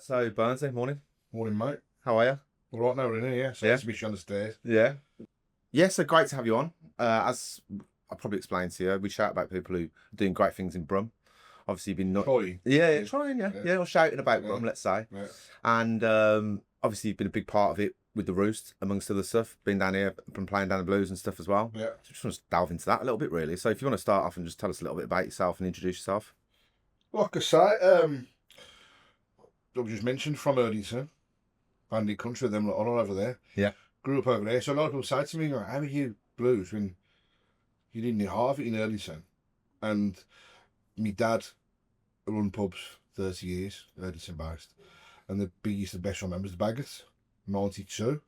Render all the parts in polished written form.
So, Burnsy, morning. Morning, mate. How are you? All right, now we're in here, yeah. So Yeah. it's me on the stairs. Yeah. Yeah, so great to have you on. As I probably explained to you, we shout about people who are doing great things in Brum. Obviously, you've been Trying. trying, or shouting about Brum, let's say. Yeah. And obviously, you've been a big part of it with the Roost, amongst other stuff. Been down here, been playing down the blues and stuff as well. Yeah. So just want to delve into that a little bit, really. So if you want to start off and just tell us a little bit about yourself and introduce yourself. Like I say, I just mentioned from Erdington, Bandy Country, them all over there. Yeah. Grew up over there. So a lot of people say to me, how are you blues when you didn't hear half of it in Erdington? And my dad run pubs 30 years, Erdington based. And the biggest and best I remember is the Baggett, 92.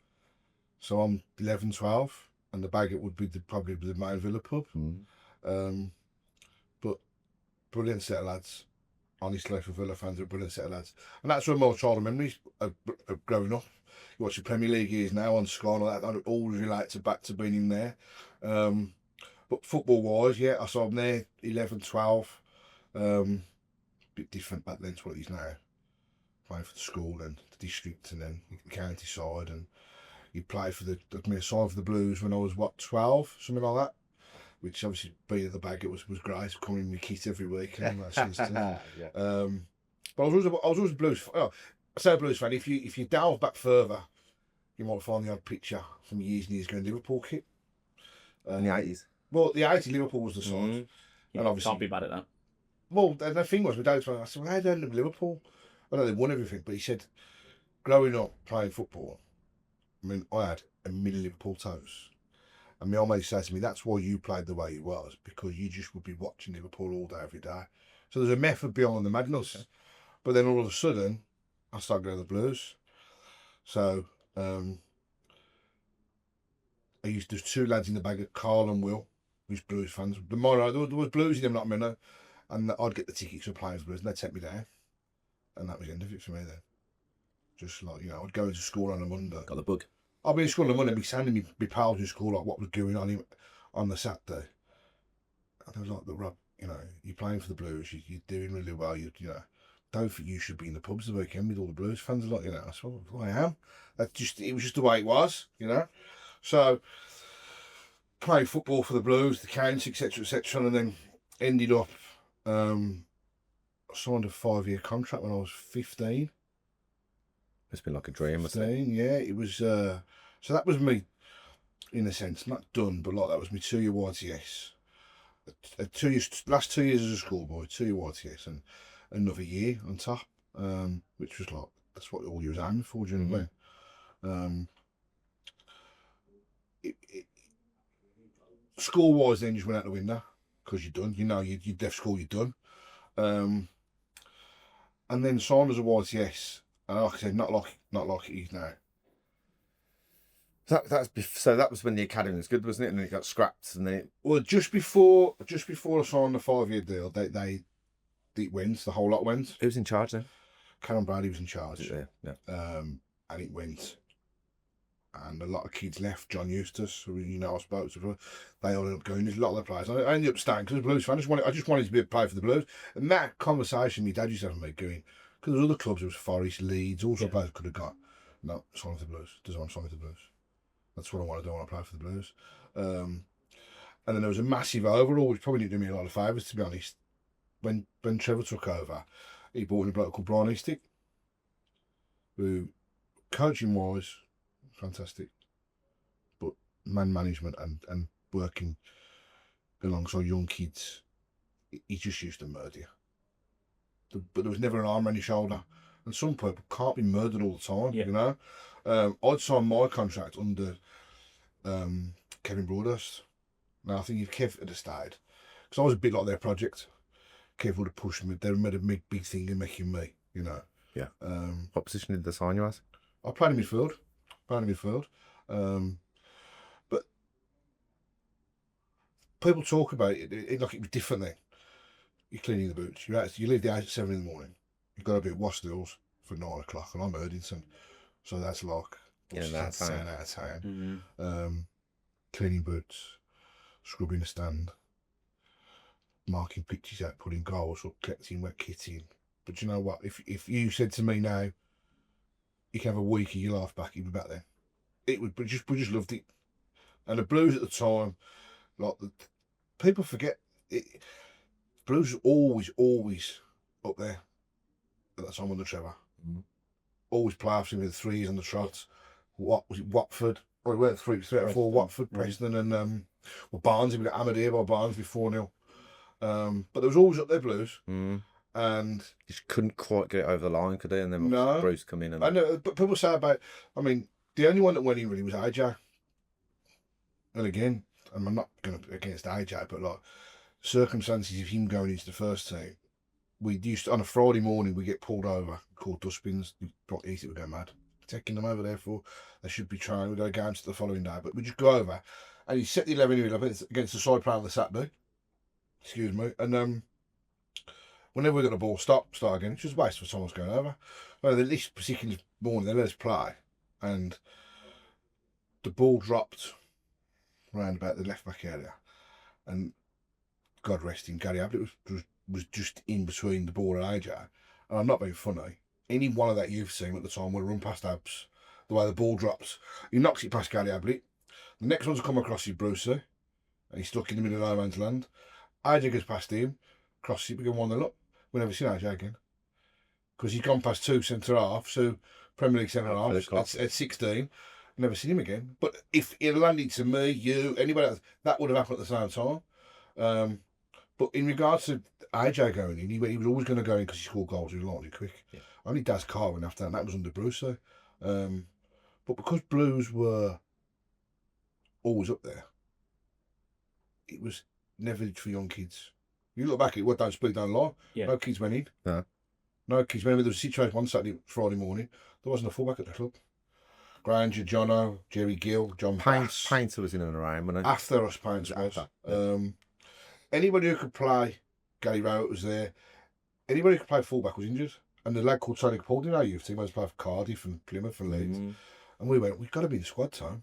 So I'm 11, 12, and the Baggett would be probably the main Villa pub. But brilliant set of lads. Honestly, for Villa fans, a brilliant set of lads. And that's one of my childhood memories of growing up. You watch the Premier League years now on Sky and all that, I always relate back to being in there. But football-wise, yeah, I saw them there, 11, 12. Bit different back then to what it is now. Playing for the school and the district and then the county side. And you play for the side for the Blues when I was, 12? Something like that. Which obviously being at the Baggett was great, coming in the kit every week and all that sort of stuff. Yeah. But I was always a Blues. I say a Blues fan. If you delve back further, you might find the odd picture from years and years ago in Liverpool kit. In the 80s. Well, the 80s Liverpool was the side, and obviously can't be bad at that. Well, the thing was, my dad was like, I said, well, how do they end up Liverpool? I know they won everything, but he said, growing up playing football, I mean, I had a million Liverpool toes. And my old mate said to me, that's why you played the way you was, because you just would be watching Liverpool all day, every day. So there's a method beyond the madness. Okay. But then all of a sudden, I started going to the Blues. So there's two lads in the bag, Carl and Will, who's Blues fans. There was Blues in them, not me, and I'd get the tickets for playing for Blues, and they'd take me down. And that was the end of it for me then. Just like, I'd go into school on a Monday. Got the bug. I'll be in school on a Monday and be sending me pals in school like what was going on the Saturday. And I was like, Rob, you're playing for the Blues, you're doing really well, don't think you should be in the pubs the weekend with all the Blues fans. Like, I said, well, I am. It was just the way it was, So, playing football for the Blues, the county, etc., and then ended up, signed a 5-year contract when I was 15. It's been like a dream, 15, yeah. It was, so that was me, in a sense, not done, but like that was my 2-year YTS. Last 2 years as a schoolboy, 2-year YTS, and another year on top, which was like, that's what all you was aiming for, do you know what I mean? School-wise then just went out the window, because you're done, you're deaf school, you're done. And then signed as a YTS, and like I said, not like it is now. So that was when the academy was good, wasn't it? And then it got scrapped, and then it... Well, just before I signed the 5-year deal, it went. The whole lot went. Who was in charge then? Karen Brady was in charge. Yeah. And it went, and a lot of kids left. John Eustace, who I spoke to, they all ended up going. There's a lot of the players. I ended up staying because I was a Blues fan. I just wanted to be a player for the Blues. And that conversation, my dad used to have with me going, because there was other clubs, there was Forest, Leeds, all sorts of players could have got. No, sign for the Blues. Doesn't want to sign for the Blues. That's what I want to do. I want to play for the Blues. And then there was a massive overhaul, which probably didn't do me a lot of favours, to be honest. When Trevor took over, he brought in a bloke called Brian Eastick, who, coaching-wise, fantastic, but man management and working alongside young kids, he just used to murder you. But there was never an arm around your shoulder. And some people can't be murdered all the time, I'd signed my contract under Kevin Broadhurst. Now, I think if Kev had stayed, because I was a bit like their project, Kev would have pushed me. They made a big thing in making me, Yeah. What position did they sign you as? I played in midfield. But people talk about it like it was different then. You're cleaning the boots. You leave the house at 7 in the morning. You've got to be at Wasdales for 9 o'clock, and I'm Erdington, so that's like 10 out of 10. Cleaning boots, scrubbing the stand, marking pitches out, putting goals up, collecting wet kitting. But you know what? If you said to me now, you can have a week of your life back even back then. We just loved it. And the Blues at the time, like people forget it. Blues was always up there at that time under Trevor. Mm. Always playoffs with the threes and the trots. What was it, Watford? Or we went three out of 4, Watford, Preston, and Barnsley. We got hammered here by Barnsley 4-0. But there was always up there Blues. Mm. And just couldn't quite get it over the line, could they? And then Bruce come in. And I know, but people say about, I mean, the only one that went in really was AJ. And again, and I'm not going to against AJ, but like circumstances of him going into the first team, we used to, on a Friday morning, we get pulled over, called dustbins. Easy would go mad. Taking them over there for, they should be trying. We got a game to the following day, but we just go over and you set the 11 against the side plan of the Saturday. Excuse me. And whenever we got the ball, start again. It's just a waste for someone's going over. Well, at least particularly morning, they let us play, and the ball dropped round about the left back area, and God rest him, Gary Ablett was just in between the ball and AJ. And I'm not being funny. Any one of that youth team at the time would have run past Abs. The way the ball drops, he knocks it past Gary Ablett. The next one's come across is Brucey, and he's stuck in the middle of no man's land. AJ goes past him, crosses it, we go 1-0 up. We'll never see AJ again, because he's gone past 2 centre halves, so Premier League centre halves at 16. Never seen him again. But if it landed to me, you, anybody else, that would have happened at the same time. But in regards to AJ going in, he was always going to go in because he scored goals. He was lightning quick. Yeah. Only Daz Carr went after that, and that was under Brucey. But because Blues were always up there, it was never for young kids. You look back at it, what don't speak, don't lie. Yeah. No kids went in. No kids went in. There was a situation one Friday morning, there wasn't a fullback at the club. Granger, Jono, Jerry Gill, John Painter was in and around. When after us, Painter was. Anybody who could play, Gary Rowett was there. Anybody who could play fullback was injured. And the lad called Tony Capaldi in our youth team was playing for Cardiff and Plymouth and Leeds. And we went, we've got to be the squad town.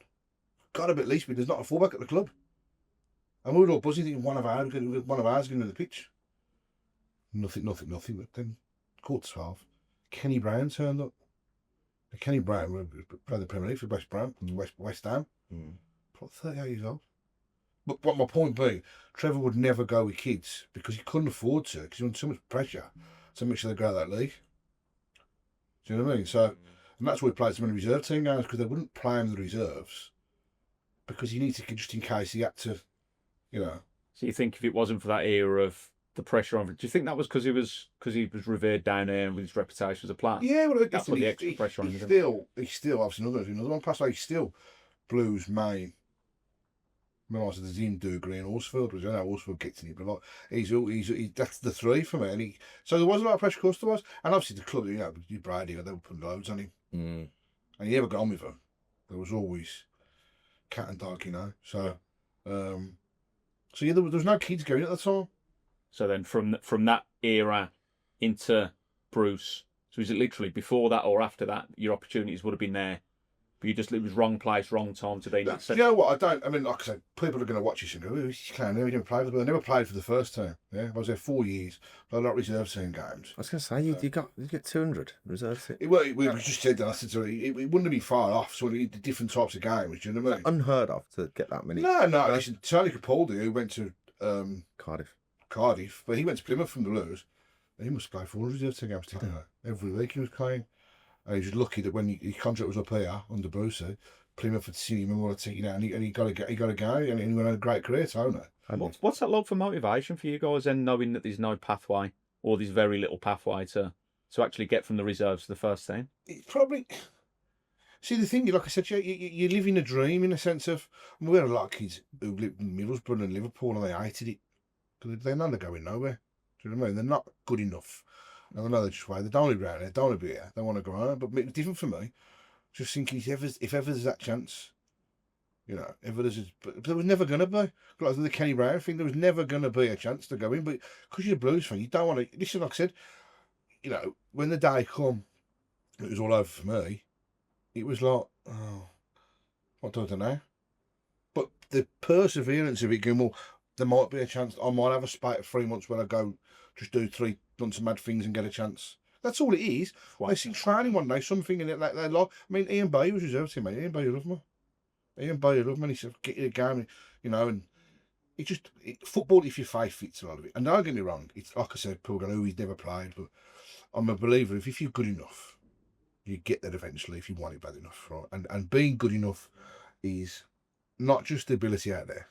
Got to be at least be. There's not a fullback at the club. And we were all buzzing thinking one of ours going to the pitch. Nothing. But then, quarter to 12, Kenny Brown turned up. Kenny Brown played the Premier League for West Brum, West Ham. 38 years old. But what my point being, Trevor would never go with kids because he couldn't afford to, because he was under so much pressure to make sure they go that league. Do you know what I mean? So, and that's why he played so many reserve team games, because they wouldn't play him in the reserves because he needed to, just in case he had to, you know. So you think if it wasn't for that era of the pressure on him, do you think that was because he was revered down there and with his reputation as a player? Yeah, well, that's what the extra pressure on him. He's still obviously another one past, like, he's still Blues main. I said, there's him, Dougree and Horsfield, which I know Horsfield gets in it, but like he's that's the three for me. And so there was a lot of pressure, of course there was, and obviously the club, you know, Brady, they were putting loads on him, and he never got on with them. There was always cat and dog, you know. So, so yeah, there was no kids going at the time. So then, from that era into Bruce, so is it literally before that or after that your opportunities would have been there? But it was wrong place, wrong time to be. You know what? I mean, like I said, people are going to watch this and go, "Who's this clown? He never played for them." I never played for the first team. Yeah, I was there 4 years. Played a lot of reserve team games. I was going to say, you get 200 reserve team. We just said that. I said, it wouldn't have been far off. So the different types of games. Do you know what I mean? Unheard of to get that many. No. Listen, Tony Capaldi, who went to Cardiff, but he went to Plymouth from the Blues, and he must play 400 reserve team games together. Every week he was playing. And he was lucky that when his contract was up here under Brucey, Plymouth had seen him and wanted to take it out, and he got a guy, and he went on a great career, Tony. What's that like for motivation for you guys then, knowing that there's no pathway, or there's very little pathway to actually get from the reserves to the first team? It's probably... See, the thing, like I said, you live in a dream in a sense of... I mean, we had a lot of kids who lived in Middlesbrough and Liverpool, and they hated it. Because they're not going nowhere. Do you know what I mean? They're not good enough. And I know they're just why they don't want to be around here, don't want to be here, they want to go on. But it's different for me. Just thinking, if ever there's that chance, you know, but there was never going to be. Like the Kenny Brown thing, there was never going to be a chance to go in. But because you're a Blues fan, you don't want to. Listen, like I said, you know, when the day come, it was all over for me. It was like, oh, what do I do now? But the perseverance of it, going, well, there might be a chance. I might have a spate of 3 months when I go just do 3 months of mad things and get a chance. That's all it is. Wow. They see training one day, something in it like they like. I mean, Ian Bay was reserve team, mate. Ian Bay loved me. Ian Bay loved me. And he said, "Get you a game," you know. And football, if your faith fits a lot of it. And don't get me wrong. It's like I said, people go, "Oh, he's never played," but I'm a believer. If you're good enough, you get there eventually. If you want it bad enough, right? And being good enough is not just the ability out there.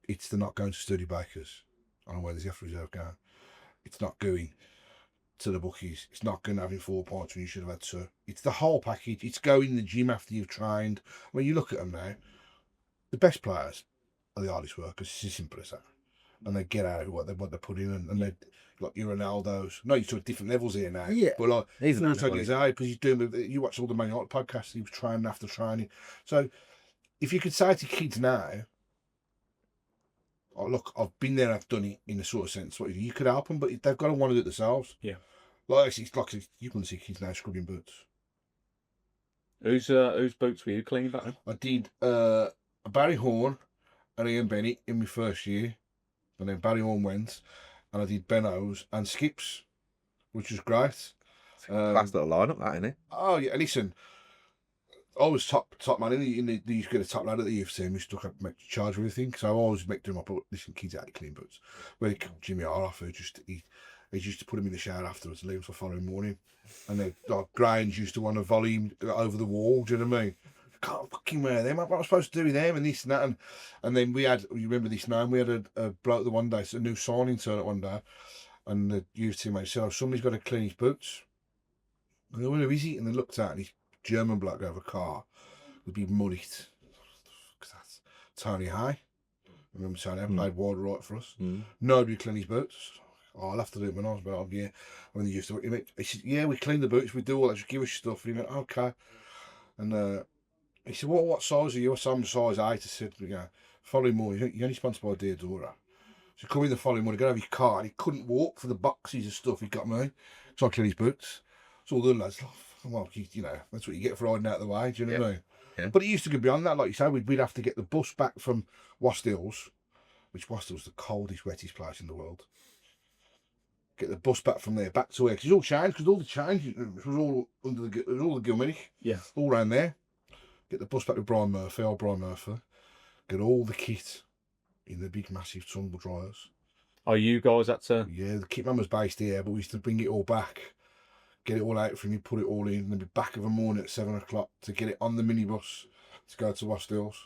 It's the not going to Sturdy Bakers on Wednesday after reserve game. It's not going to the bookies. It's not going to having 4 points when you should have had 2. It's the whole package. It's going to the gym after you've trained. When you look at them now, the best players are the hardest workers. It's as simple as that. And they get out what they put in, and they like your Ronaldo's. No, you're to different levels here now. Yeah. But like He's not because he's doing. You watch all the Man United podcasts. He was training after training. So if you could say to kids now, "Oh, look, I've been there, I've done it," in a sort of sense, what you could help them, but they've got to want to do it themselves. Yeah. Like you can see kids now scrubbing boots. Whose boots were you cleaning back then? I did Barry Horn and Ian Bennett in my first year, and then Barry Horn went, and I did Benno's and Skips, which was great. Class little lineup, that, isn't it? Oh yeah, listen, I was top man in the you used to get a top lad at the youth team. We stuck up, make charge of everything. So I always make them up. But listen, kids out of clean boots. Well, Jimmy R off, he used to put him in the shower afterwards and leave him for the following morning. And then like Grange used to want to volley him over the wall. Do you know what I mean? I can't fucking wear them. What am I supposed to do with them and this and that? And then we had, you remember this name? We had a bloke the one day, a new signing turn at one day, and the youth team mate said, "Oh, somebody's got to clean his boots." And they went, "Who is he?" And they looked at, and he's German bloke over a car would be muddied. That's Tony High. Remember Tony played wide right for us. Nobody clean his boots. Oh, I'll have to do it when I was about when they used to. He said, "Yeah, we clean the boots. We do all that. Just give us stuff." And he went, "Okay." And he said, "What size are you?" "I'm size 8." I said, "We go following morning. You're only sponsored by Deodora." So come in the following morning, go have his car, and he couldn't walk for the boxes of stuff he got me. So I cleaned his boots. So all the lads, well, you know, that's what you get for riding out of the way. Do you know what I mean? Yeah. But it used to go beyond that, like you say. We'd have to get the bus back from Wast Hills, which Wast Hills is the coldest, wettest place in the world. Get the bus back from there back to where, because it's all changed, because all the change it was all under the Gilminich, all around there. Get the bus back to Brian Murphy, old Brian Murphy. Get all the kit in the big, massive tumble dryers. Oh, you guys had to? Yeah, the kit man was based here, but we used to bring it all back. Get it all out for me, put it all in, and then be back of a morning at 7 o'clock to get it on the minibus to go to Wast Hills.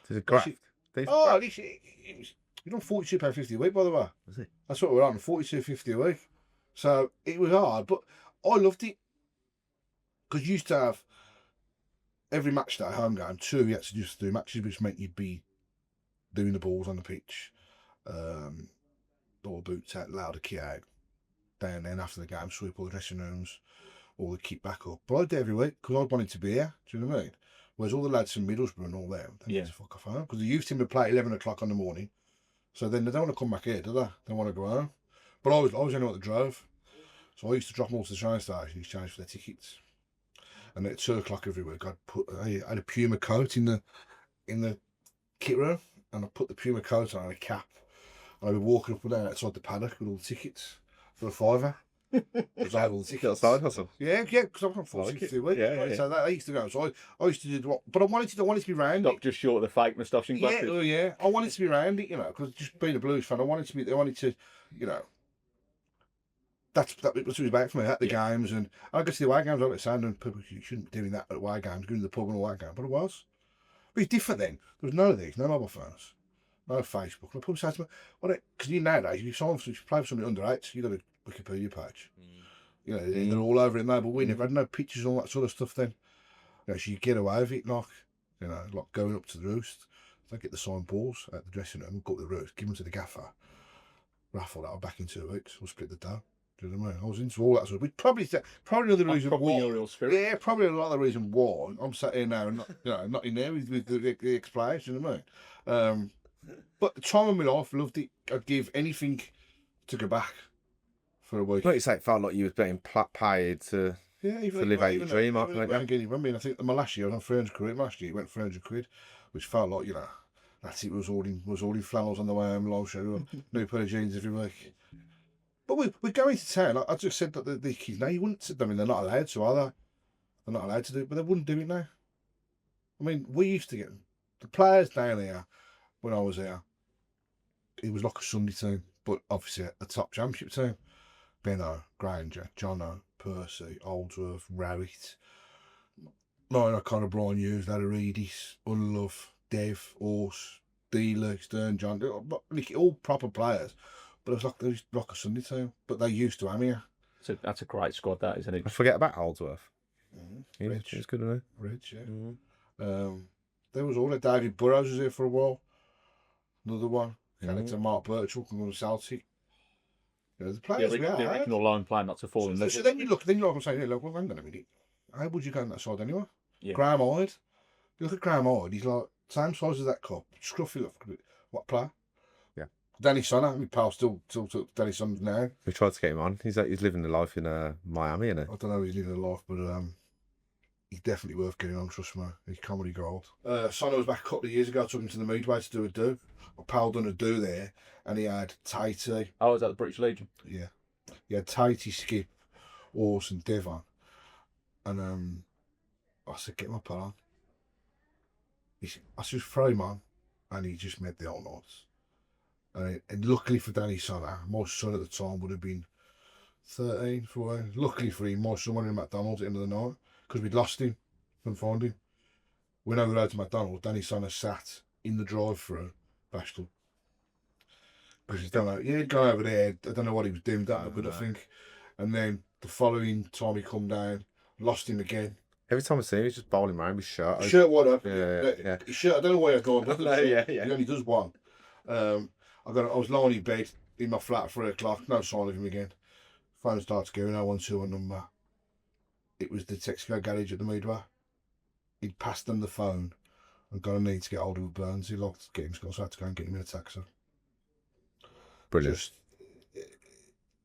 It's a graft. Oh, it was, you're on £42.50 a week, by the way. Was it? That's what we're on, £42.50 a week. So it was hard, but I loved it. Because you used to have every match day, home game, 2, you had to just do matches, which meant you'd be doing the balls on the pitch, all boots out, louder kit out. Then after the game, sweep all the dressing rooms, all the kit back up. But I did every week because I wanted to be here. Do you know what I mean? Whereas all the lads from Middlesbrough and all them, they need to fuck off home because the youth team would play at 11 o'clock in the morning. So then they don't want to come back here, do they? They want to go home. But I was the only one that drove, so I used to drop them all to the train station, exchange for their tickets. And at 2 o'clock every week, I had a Puma coat in the kit room, and I put the Puma coat on and a cap, and I'd be walking up and down outside the paddock with all the tickets. For a £5. Because I had all the tickets. Side hustle. Yeah, because I'm on 40 a week. Yeah. So that I used to go. So I used to do what, but I wanted to be round Stop it. just short of the fake moustache and glasses. Yeah, I wanted to be round it, you know, because just being a Blues fan, I wanted to, you know, that's what it was about for me at the games, and I go to the away games. I like saying, and people, you shouldn't be doing that at away games, going to the pub and away game, but it was. But it's different then. There was none of these, no mobile phones. No Facebook. And people say to me, because nowadays, if you play for somebody under 8, you've got a Wikipedia page. You know, they're all over it now, but we never had no pictures and all that sort of stuff then. You know, so you get away with it, like going up to the Roost. They get the signed balls at the dressing room, go up to the Roost, give them to the gaffer, raffle that back in 2 weeks, we'll split the dough. Do you know what I mean? I was into all that sort of. We'd probably another reason probably why. your real spirit. Yeah, probably a lot of the reason why I'm sat here now and not in there with the ex-players. You know what I mean? But the time of my life, loved it. I'd give anything to go back for a week. Like you say, it felt like you was being paid to live out your dream. I mean, I think my last year I was on 300 quid. Last year it went 300 quid, which felt like, that's it. Was all in flannels on the way home, low show, new pair of jeans every week. But we go into town. I just said that the kids now, you wouldn't sit them in, they're not allowed to, are they? They're not allowed to do it, but they wouldn't do it now. I mean, we used to get the players down here when I was here. It was like a Sunday team, but obviously a top championship team. Benno, Granger, Jono, Percy, Oldsworth, Rowett, Ryan O'Connor, Brian Hughes, Ladderides, Unlove, Dev, Horse, Dealer, Stern, John, all proper players. But it was like a Sunday team. But they used to have here. So that's a great squad, that, isn't it? I forget about Holdsworth. Yeah, Rich. it's good to know. Rich, yeah. There was all that. David Burrows was here for a while. Another one. Character Mark Birchall from Celtic. You know, the players we had. The original line plan not to fall in love. So then you look, I'm saying, hey, look, well, hang on a minute. How would you go on that side anyway? Yeah. Graham Hyde. You look at Graham Hyde, he's like, same size as that cup. Scruffy look. What player? Yeah. Danny Sonner, my pal still Danny Sonner now. We tried to get him on. He's living the life in Miami, isn't he? I don't know if he's living a life, but he's definitely worth getting on, trust me. He's comedy gold. Sonner was back a couple of years ago. I took him to the Midway to do a do. My pal done a do there, and he had Tatey. Oh, was that the British Legion? Yeah. He had Tatey, Skip, Horse, and Devon. And I said, get my pal on. I said, throw him on, and he just made the old notes. And luckily for Danny Sonner, my son at the time would have been 13, 14. Luckily for him, my son went in McDonald's at the end of the night because we'd lost him, couldn't find him. Went over the road to McDonald's. Danny Sonner sat in the drive-through, bashed up. Because he'd gone over there. I don't know what he was doing that, but I think. And then the following time he come down, lost him again. Every time I see him, he's just bowling around with shirt. Shirt what up? Yeah. His shirt. I don't know where he's going. Yeah. He only does one. I was lying in bed in my flat at 3 o'clock. No sign of him again. Phone starts going. 012 number. It was the Texaco garage at the Midway. He'd passed them the phone and gone and need to get hold of Burnsy. He locked to get him, so I had to go and get him in a taxi. Brilliant.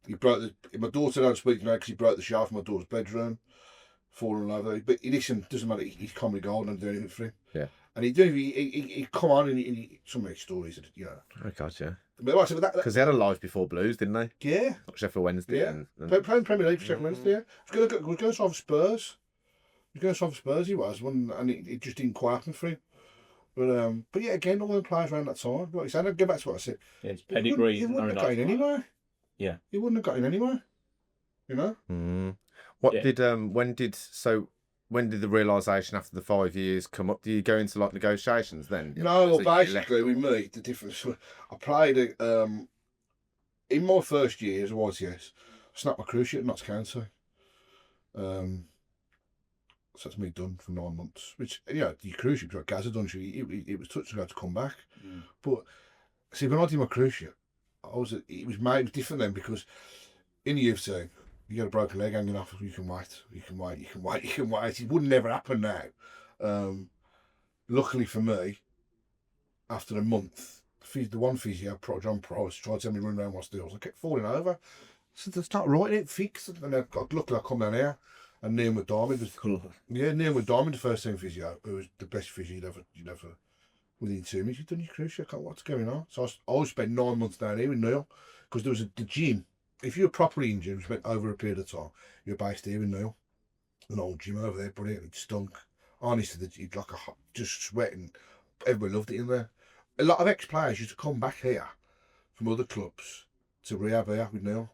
He broke my daughter don't speak now because he broke the shelf in my daughter's bedroom, falling over. But listen, doesn't matter. He's comedy gold and I'm doing anything for him. Yeah. And he come on and he some of his stories, you know. Oh God, yeah. Because they had a live before Blues, didn't they? Yeah. Sheffield Wednesday. Yeah. Playing Premier League for Sheffield Wednesday. Yeah. He was going to sign for Spurs. He was going to sign for Spurs. He was, and it just didn't quite happen for him. But yeah, again, all the players around that time. What you said, I'll go back to what I said. Yeah, it's pedigree. He wouldn't have got in anyway. Yeah. He wouldn't have got in anyway. You know? When did the realisation after the 5 years come up? Do you go into like negotiations then? No, well, basically with me, the difference. I played in my first year as a YTS. I snapped my cruise ship at Notts County. So that's me done for 9 months. Which, your cruise ship's got Gaza done. It was touch and go to come back. Mm. But see, when I did my cruise ship, it was different then because in the youth team, you get a broken leg hanging off. You can wait. It would never happen now. Luckily for me, after a month, the one physio, John Price, tried to tell me to run around my stills. I kept falling over. So they start writing it, fix. And then luckily I come down here. And Neil McDiarmid was cool. Yeah, Neil McDiarmid, the first team physio, who was the best physio you'd ever within 2 minutes. You've done your cruise ship. What's going on? So I always spent 9 months down here with Neil because there was the gym. If you were properly injured, we spent over a period of time. You're based here with Neil, an old gym over there, brilliant. It stunk. Honestly, it's like just sweating. Everybody loved it in there. A lot of ex-players used to come back here from other clubs to rehab here with Neil.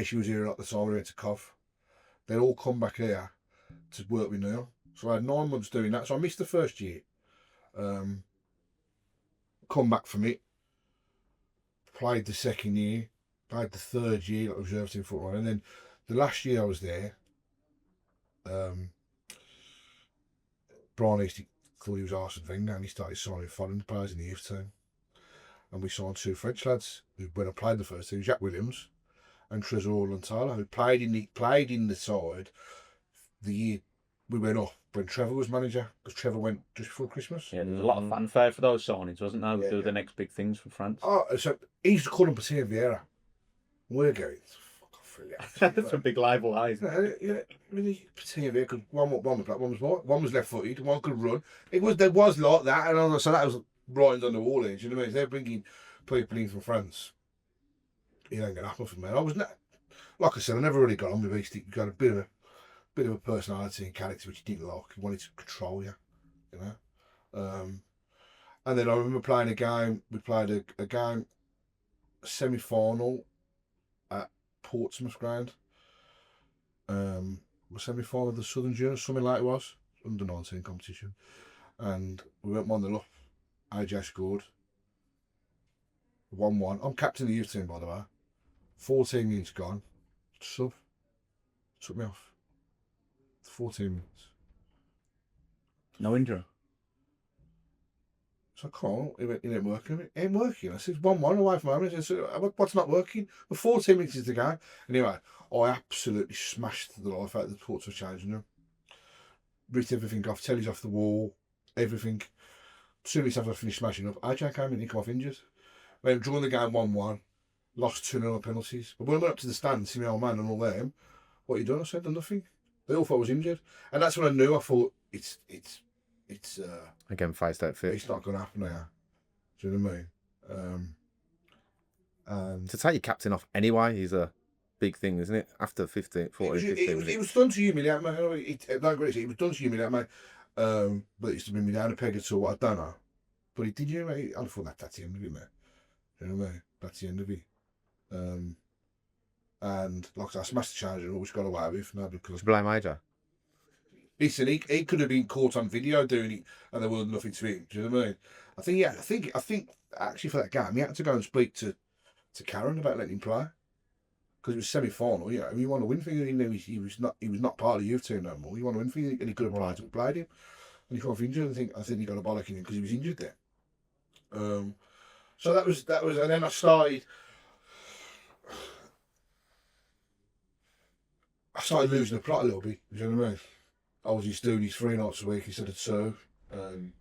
She was here at the time we went to Cov. They'd all come back here to work with Neil. So I had 9 months doing that. So I missed the first year. Come back from it. Played the second year. Played the third year, like reserve team football. And then the last year I was there, Brian Eastie thought he was Arsene Wenger and he started signing foreign players in the youth team. And we signed 2 French lads who, when I played the first team, Jack Williams and Trezor and Tyler, who played in the side the year we went up when Trevor was manager, because Trevor went just before Christmas. Yeah, there's a lot of fanfare for those signings, wasn't there? They were the next big things for France. Oh, so he used to call him Patia Vieira. We're going, fuck off, really. That's a big libel, isn't it? Yeah, really, Patia Vieira, because one was black, one was left-footed, one could run. There was like that, and so that was writings on the wall here, do you know what I mean? They're bringing people in from France it ain't gonna happen for me. I was like I said, I never really got on with East. You got a bit of a personality and character which you didn't like. He wanted to control you, you know. And then I remember playing a game. We played a game, semi-final at Portsmouth ground. The semi-final of the Southern Junior, something like it was, under 19 competition, and we went 1-0 up. AJ scored 1-1. I'm captain of the youth team, by the way. 14 minutes gone. Sub took me off. 14 minutes. No injury. So I can't. It ain't working. It ain't working. I said 1-1 away from home. I said, what's not working? But 14 minutes is the game. Anyway, I absolutely smashed the life out of the Portsmouth changing room. Ripped everything off. Telly's off the wall. Everything. 2 minutes after I finished smashing up, AJ came in. He come off injured. We were drawing the game 1-1. Lost 2-0 on penalties. But when I went up to the stand, see my old man and all them, what you done? I said, nothing. They all thought I was injured. And that's when I knew. I thought, it's Again, face don't fit. it's not going to happen now. Do you know what I mean? And To take your captain off anyway is a big thing, isn't it? After 15, 14, 15 it minutes. was done to humiliate me. It was done to humiliate me. But it's to bring me down a peg or two. I don't know. But it did humiliate. I thought that's the end of it, man. Do you know what I mean? That's the end of it. And like I said, I smashed the charger, which got away with. No, because To blame AJ. listen, he could have been caught on video doing it, and there was nothing to him. Do you know what I mean? I think actually for that game, he had to go and speak to Karen about letting him play because it was semi-final. You know, he wanted to win for you. He knew he was not part of the youth team no more. He wanted to win for you, and he could have played. So we played him, and he got off injured. I think he got a bollock in him because he was injured there. So that was, and then I started losing the plot a little bit. Do you know what I mean? I was just doing these 3 nights a week instead of 2. And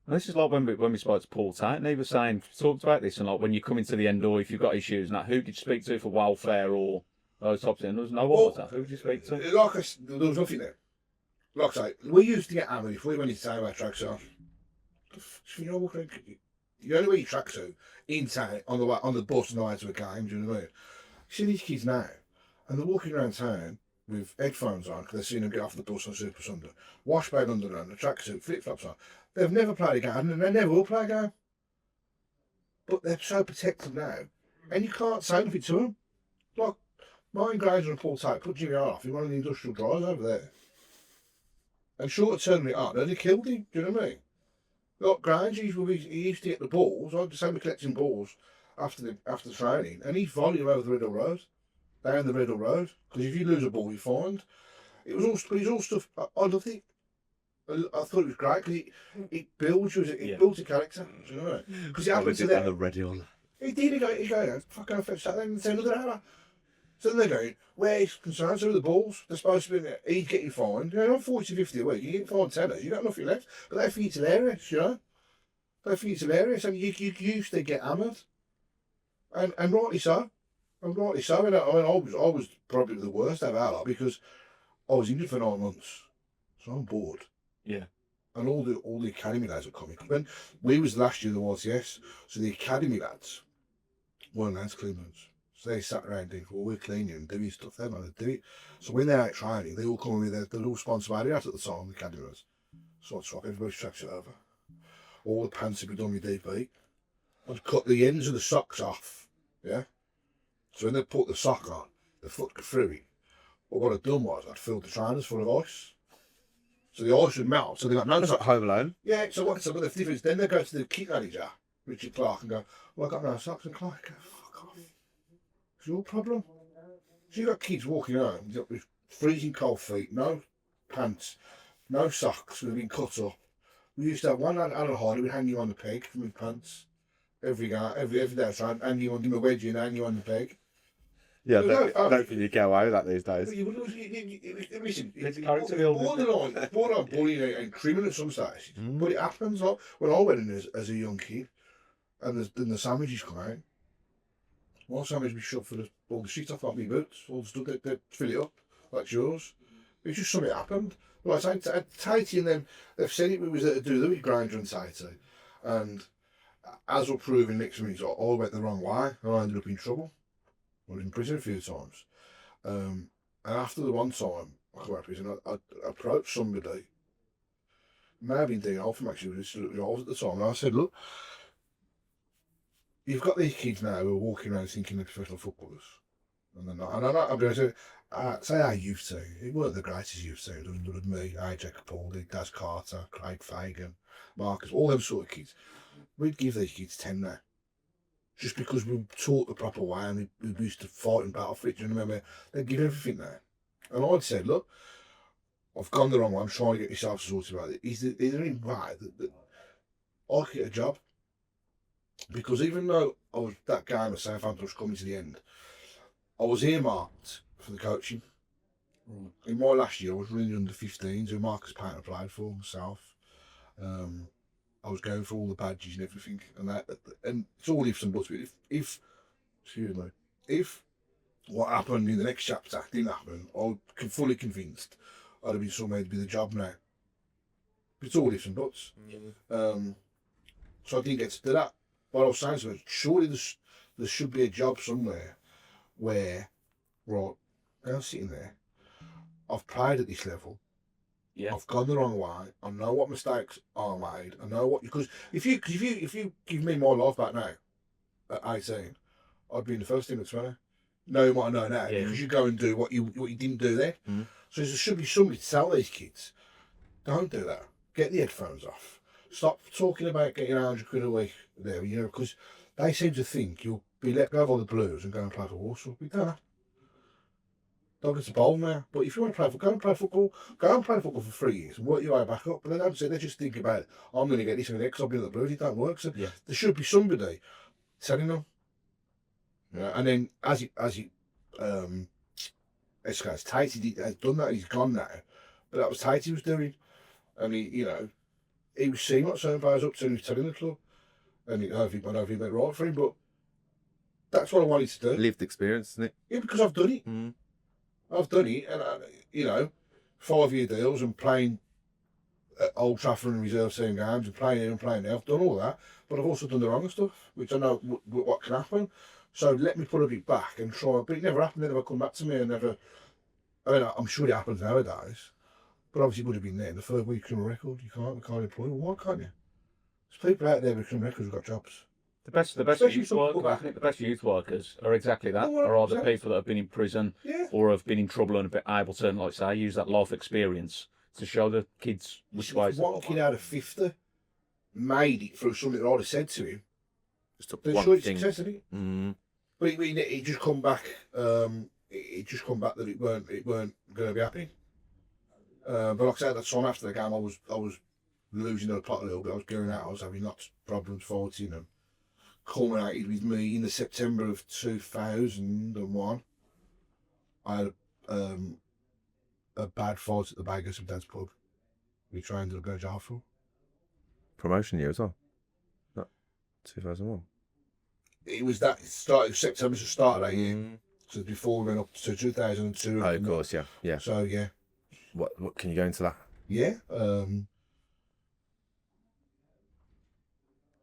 this is like when we spoke to Paul Tate, and he was saying, talked about this, and like when you come into the end, or if you've got issues, and that, who did you speak to for welfare or those types of things? There was no one, was that? Who did you speak to? Like there was nothing there. Like I say, we used to get hammered if we went into town with our tracks on. You know, the only way you track to in town on the bus on the way to a game, do you know what I mean? You see these kids now, and they're walking around town with headphones on because they've seen them get off the bus on Super Sunday, washboard under them, the tracksuit, flip flops on. They've never played a game, and they never will play a game. But they're so protected now, and you can't say anything to them. Like, mine Granger and Paul Tate put Jimmy off in one of the industrial dryers over there. And short of turning it on, and they killed him, do you know what I mean? Like, Granger, he used to get the balls, I was only collecting balls after the training, and he'd volley them over the Riddle Road, down the Riddle Road, because if you lose a ball, you're fined. It was all stuff, I loved it. I thought it was great because it builds you, it builds a character, do you know what I mean? Because it happens to them. He did, he go, fucking fetch that then and say another hour. So then they're going, where he's concerned, so the balls, they're supposed to be, he's getting fined. You know, I'm 40 to 50 a week, you get fined tenner, you got nothing left. But they think it's hilarious, you know? They think it's hilarious, and you used to get hammered. And rightly so. And rightly so. I was probably the worst ever out because I was injured for 9 months. So I'm bored. Yeah. And all the academy lads were coming. When we was last year the YTS, so the academy lads weren't allowed to clean rooms. So they sat around doing, well, we're cleaning and doing stuff, they're not to do it. So when they're out training, they all come with their little sponsor out at the time, the academy lads. So I'd swap everybody's tracks it over. All the pants would be done with DP. I'd cut the ends of the socks off. Yeah? So when they put the sock on, the foot could through it. But what I'd done was I'd filled the trainers full of ice. So the ice would melt, so they got no That's socks. not Home Alone. Yeah, so what's the difference? Then they go to the kit manager, Richard Clark, and go, well, I got no socks. And Clark go, fuck off. It's your problem. So you got kids walking around with freezing cold feet, no pants, no socks, that have been cut up. We used to have one Alan Hardy, we'd hang you on the peg from his pants. Every day I try and hang you on, give him a wedgie and hang you on the peg. Yeah, I don't think you get away with that these days. Listen, It's it's character borderline bullying and criminal at some stages. But it happens. Like when I went in as a young kid, and the sandwiches come out, my sandwich was shut for all the shit off my boots, all the stuff they fill it up like yours. It's just something happened. Like I say, Tatey and them, they've said it was to do with Granger and Tatey, and as we're proving next week, I went the wrong way and I ended up in trouble. I was in prison a few times. And after the one time I came out of prison, I approached somebody, may have been Dean Alford actually, was at the time, and I said, look, you've got these kids now who are walking around thinking they're professional footballers. And they're not. And I'll be honest, say our youth team, it weren't the greatest youth team. There was me, AJ Capaldi, Daz Carter, Craig Fagan, Marcus, all them sort of kids. We'd give these kids 10 now. Just because we were taught the proper way and we used to fight and battle for it. Do you remember? They'd give everything there. And I'd said, look, I've gone the wrong way. I'm trying to get myself sorted about it. Is there any way that I could get a job? Because even though I was that game at Southampton was coming to the end, I was earmarked for the coaching. Right. In my last year, I was running under 15s, who Marcus Payne applied for myself. I was going for all the badges and everything, and it's all ifs and buts. But if what happened in the next chapter didn't happen, I'm fully convinced I'd have been somewhere to be the job now. It's all ifs and buts. So I didn't get to do that. But I was saying to her, surely there should be a job somewhere where, right, I'm sitting there, I've played at this level, Yeah. I've gone the wrong way, I know what mistakes are made, I know what, because if you give me my life back now, at 18, I'd be in the first team at 20. Know what I know now, Yeah. because you go and do what you didn't do there. Mm. So there should be somebody to tell these kids, don't do that. Get the headphones off. Stop talking about getting 100 quid a week there, because they seem to think you'll be let go of all the Blues and go and play for Walsall. We don't. Don't get a bowl now. But if you want to play go and play football. Go and play football for 3 years and work your way back up. But they don't say, they just think about, I'm going to get this and that because I've been at the Blues. It don't work. So Yeah. there should be somebody telling them. Yeah. And then as Tatey has done that, he's gone now. But that was Tatey was doing. And he was seeing what certain players up to and he was telling the club. And I don't know if he went right for him, but that's what I wanted to do. Lived experience, isn't it? Yeah, because I've done it. Mm. I've done it, and 5-year deals and playing at Old Trafford and reserve team games and playing here and playing there. I've done all that, but I've also done the wrong stuff, which I know what can happen. So let me put a bit back and try. But it never happened. It never come back to me, and never. I mean, I'm sure it happens nowadays, but obviously it would have been there. The third week criminal record, we can't employ. Well, why can't you? There's people out there with criminal records who've got jobs. The best Especially youth some workers, football. I think the best youth workers are exactly that, Oh, are the 100%. people that have been in prison Yeah. or have been in trouble and have been able to, like say, use that life experience to show the kids which ways. One kid out of 50 made it through something that I'd have said to him. Just took Then one sure it's thing. success, isn't it? Mm. But it just come back. It just come back that it weren't going to be happening. But like I said, at the time after the game, I was losing the plot a little bit. I was going out. I was having lots of problems fighting them. Culminated with me in the September of 2001. I had a bad fight at the Baggers of Dad's pub. We trained to go to jail for. Promotion year as well. No, 2001. It was that started September to start of that year. Mm. So before we went up to 2002. Oh, of course, yeah, yeah. So yeah. What can you go into that? Yeah.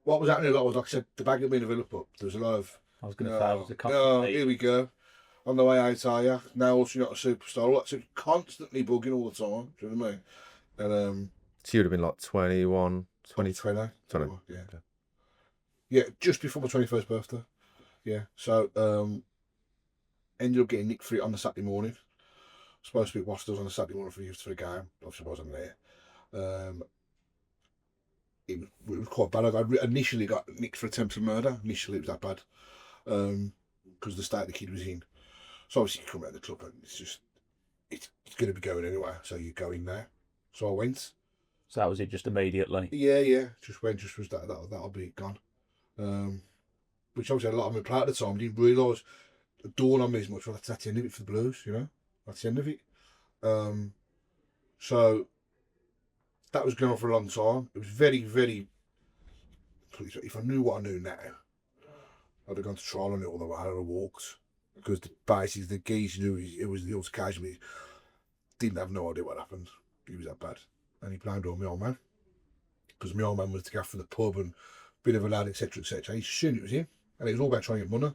What was happening a lot was, like I said, the bag had been developed up. There was a lot of. I was going to say, I was a Oh, constant. here we go. On the way out, are you? Now also you're not a superstar. All that, so constantly bugging all the time. Do you know what I mean? And So you'd have been like 21, 20. 20. Twenty. Yeah. Okay. Yeah, just before my 21st birthday. Yeah. So ended up getting nicked for it on the Saturday morning. Supposed to be at Wasters on the Saturday morning for the game. Obviously wasn't there. It was quite bad. I initially got nicked for attempted murder. Initially it was that bad. Because the state the kid was in. So obviously you come out of the club and it's going to be going anyway. So you go in there. So I went. So that was it, just immediately. Yeah. Just went. Just was that'll be gone. Which obviously a lot of them played at the time. Didn't realise the dawn on me as much. Well, that's the end of it for the Blues. That's the end of it. So that was going on for a long time. It was very, very. If I knew what I knew now, I'd have gone to trial on it all the way. I'd have walked because the geese knew it was the altercation. But he didn't have no idea what happened. He was that bad, and he blamed on my old man because my old man was the guy for the pub and bit of a lad, etc., etc. He assumed it was him, and it was all about trying to get money.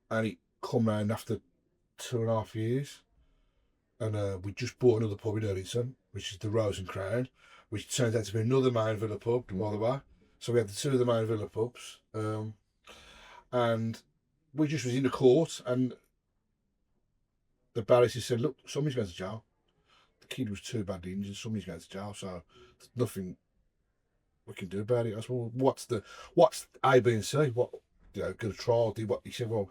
and it come round after 2.5 years, and we just bought another pub in Erdington, which is the Rose and Crown, which turns out to be another main villa pub, by the way. So we had the two of the main villa pubs, and we just was in the court, and the barrister said, "Look, somebody's going to jail. The kid was too badly injured. Somebody's going to jail, so there's nothing we can do about it." I said, "Well, what's A, B, and C? What, go to trial? Do what?" He said, "Well,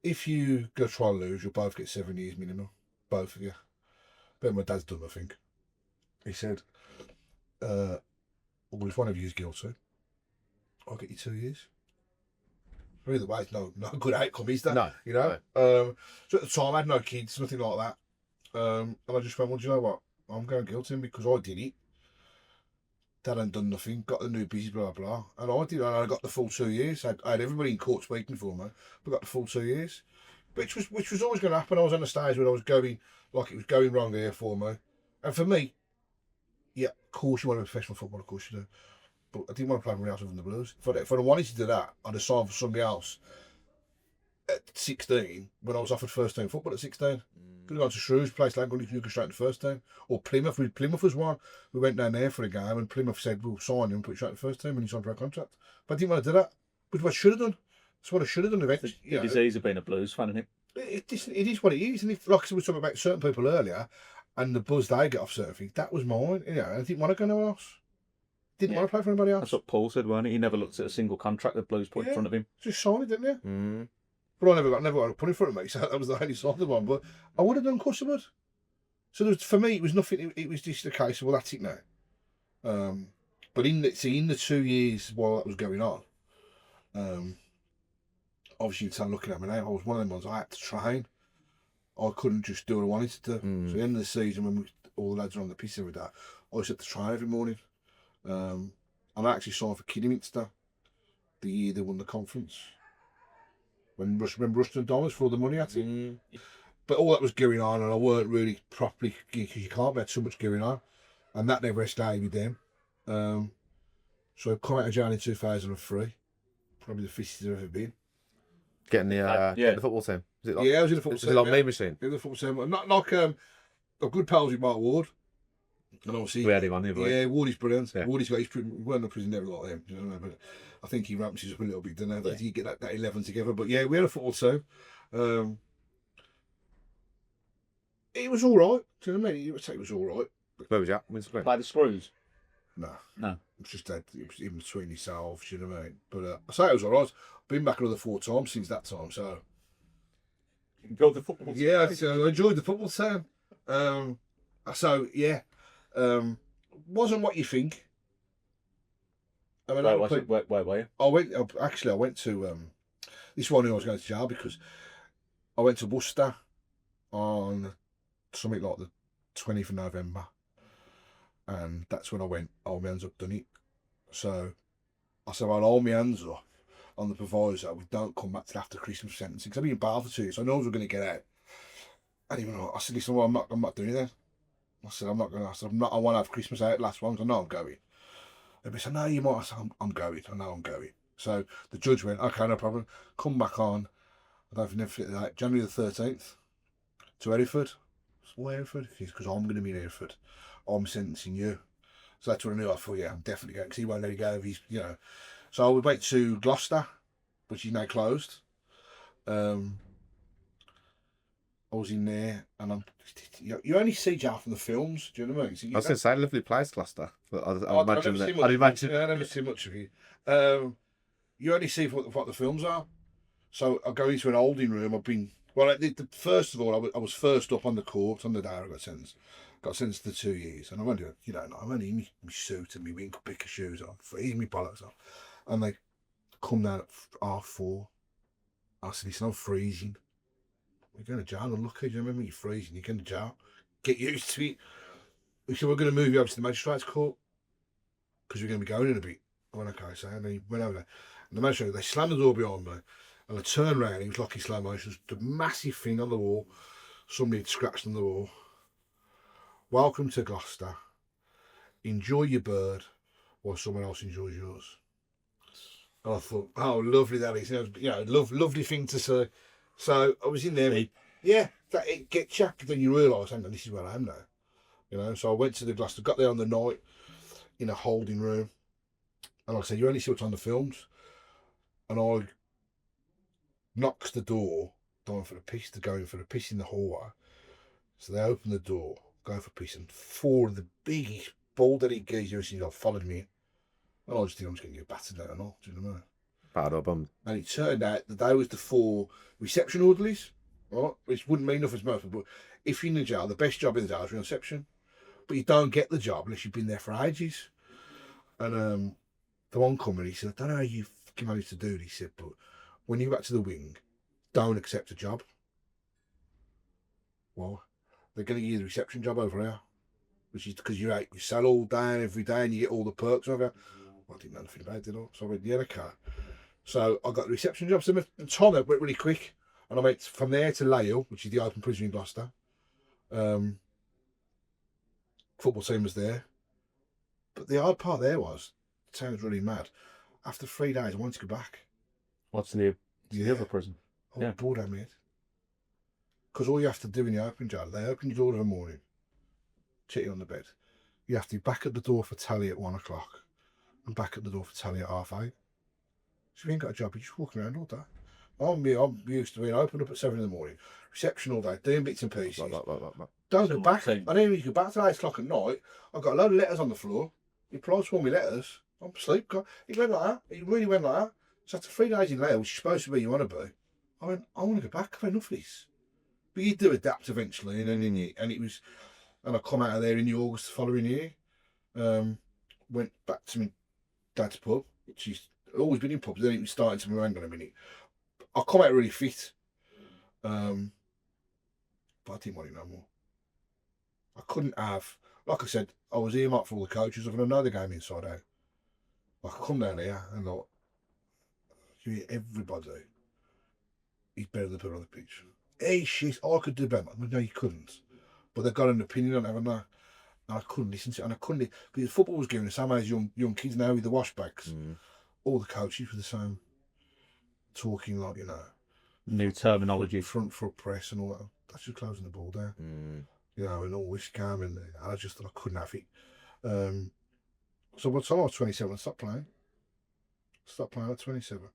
if you go trial and lose, you'll both get 7 years minimum, both of you." But my dad's done, I think. He said, "Well, if one of you is guilty, I'll get you 2 years." So either way, it's no good outcome, is that? No. You know? So at the time, I had no kids, nothing like that. And I just went, well, do you know what? I'm going guilty because I did it. Dad hadn't done nothing, got the new busy, blah, blah. And I did, and I got the full 2 years. I had everybody in court speaking for me, but got the full 2 years. Which was always going to happen. I was on the stage where I was going, like it was going wrong here for me. And for me, yeah, of course you want to be a professional footballer, of course you do. But I didn't want to play anybody else other than the Blues. If I wanted to do that, I'd have signed for somebody else at 16 when I was offered first team football at 16. Could have gone to Shrewsbury, place like you go straight to first team. Or Plymouth. Plymouth was one. We went down there for a game and Plymouth said, "We'll sign him and put you straight to first team when you signed for a contract." But I didn't want to do that. But what I should have done. That's what I should have done eventually. The disease of being a Blues fan, isn't it? It is what it is. And if, like I said, we were talking about certain people earlier and the buzz they get off certain things, that was mine. You know, I didn't want to go nowhere else. Didn't want to play for anybody else. That's what Paul said, weren't he? He never looked at a single contract the Blues put in front of him. Just signed it, didn't you? Mm. But I never got put in front of me, so that was the only signed one. But I would have done customers. So there was, for me, it was nothing. It was just a case of, well, that's it now. But in the 2 years while that was going on, obviously you start looking at me now. I was one of them ones. I had to train. I couldn't just do what I wanted to do. So at the end of the season, when all the lads were on the piss every day, I just had to train every morning. And I actually signed for Kidderminster the year they won the conference. When Roost and Donners for all the money at it. But all that was going on, and I weren't really properly, because you can't have so much going on. And that never stayed with them. So I come out of jail in 2003. Probably the fittest I've ever been. Getting the football team. Is it like, I was in the football team. Is it like me machine? In the football team. Not like a good pals with Mark Ward. And obviously, we had him on the other week. Yeah, Wardy's brilliant. Yeah. Wardy's got his weren't in prison never like him, you know, but I think he ramps us up a little bit, didn't he? You get that 11 together. But yeah, we had a football team. It was all right. Do you know what I mean? You would say it was all right. Where was you at? By the screws? No. No. It was just that it was in between yourselves, you know what I mean? But I say it was all right. Been back another 4 times since that time, so. You enjoyed the football team? Yeah, I enjoyed the football team. So yeah. Wasn't what you think. I mean, where were you? I went to this one. I was going to jail because I went to Worcester on something like the 20th of November, and that's when I went. Hold my hands up, done it. So I said, "I'll hold my hands up on the proviso we don't come back till after Christmas sentencing." Because I've been in bail for 2 years, so I know I was going to get out. And even I said, "Listen, well, I'm not doing it then." I said, I want to have Christmas out, last one, because I know I'm going. And they said, "No, you might." I said, I'm going. I know I'm going. So the judge went, "Okay, no problem. Come back on." I don't never forget that. January the 13th to Hereford. Why Hereford? Because I'm going to be in Hereford. I'm sentencing you. So that's when I knew. I thought, yeah, I'm definitely going, because he won't let it go if he's, you know. So we went to Gloucester, which is now closed. I was in there, and you only see jail from the films. Do you know what I mean? So I was going to say, lovely place, Gloucester. But I'd imagine that. I'd imagine. Yeah, I never see much of you. You only see what the films are. So I go into an holding room. I've been first of all, I was first up on the court on the day I got sentenced. Got sentenced to 2 years, and I'm only in my suit and my wink picker shoes on, freezing my bollocks off, and they come down at 4:30. I said, "Listen, I'm freezing. You're going to jail, unlucky, do you remember? You're freezing, you're going to jail. Get used to it." We said, "We're going to move you over to the magistrate's court because we're going to be going in a bit." I went, "Okay," so and he went over there. And the magistrate, they slammed the door behind me, and I turned around, it was like in slow motion, the massive thing on the wall, somebody had scratched on the wall. "Welcome to Gloucester. Enjoy your bird while someone else enjoys yours." And I thought, oh, lovely that is. You know, lovely thing to say. So I was in there. Deep. Yeah, that it gets you. Then you realise, hang on, this is where I am now. You know, so I went to the Gloucester, got there on the night in a holding room, and like I said, you only see what's on the films. And I knocks the door, going for the piss, to go in for the piss in the hallway. So they open the door, go for piss, and 4 of the biggest bald-headed geezers you've seen followed me in. And I just think I'm just going to get battered now and all. Do you know what I mean? Bad or bummed. And it turned out that they was the 4 reception orderlies, right? Which wouldn't mean nothing to most, but if you're in the jail, the best job in the jail is reception. But you don't get the job unless you've been there for ages. And the one come and he said, I don't know how you fucking managed to do this, he said, but when you go back to the wing, don't accept a job. Well, they're going to give you the reception job over here, which is because you're out, you sell all day every day and you get all the perks over here. Well, I didn't know nothing about it, did I? So I went, yeah, okay. So I got the reception job. So the time went really quick. And I went from there to Lyle, which is the open prison in Gloucester. Football team was there. But the hard part there was, it sounds really mad, after 3 days I wanted to go back. What's the other prison? I was Yeah. bored out of it. Because all you have to do in the open jail, they open your door in the morning, check you on the bed. You have to be back at the door for tally at 1 o'clock and back at the door for tally at 8:30. So if you ain't got a job, you're just walking around all day. I'm used to being opened up at 7 in the morning, reception all day, doing bits and pieces. Don't go back. I didn't even go back till 8 o'clock at night. I've got a load of letters on the floor. He replied to all my letters. I'm asleep. He went like that. He really went like that. So after 3 days in later, which is supposed to be you want to be, I went, I want to go back. I've had enough of this. But you do adapt eventually, and I come out of there in the August the following year. Went back to my dad's pub, which he's always been in pubs. Then he was starting to move. Hang on a minute. I come out really fit, but I didn't want it no more. I couldn't have, like I said, I was earmarked for all the coaches. I'm going to know the game inside out. I could come down here and like, everybody is better than the people on the pitch. Hey, shit, I could do better. No, you couldn't. But they've got an opinion on it, haven't they? And I couldn't listen to it. And I couldn't, because football was given the same as young kids now with the washbacks. All the coaches were the same. Talking like, New terminology. Front foot press and all that. That's just closing the ball down. And all this came in there. I just thought I couldn't have it. So by the time I was 27, I stopped playing. Stopped playing at 27.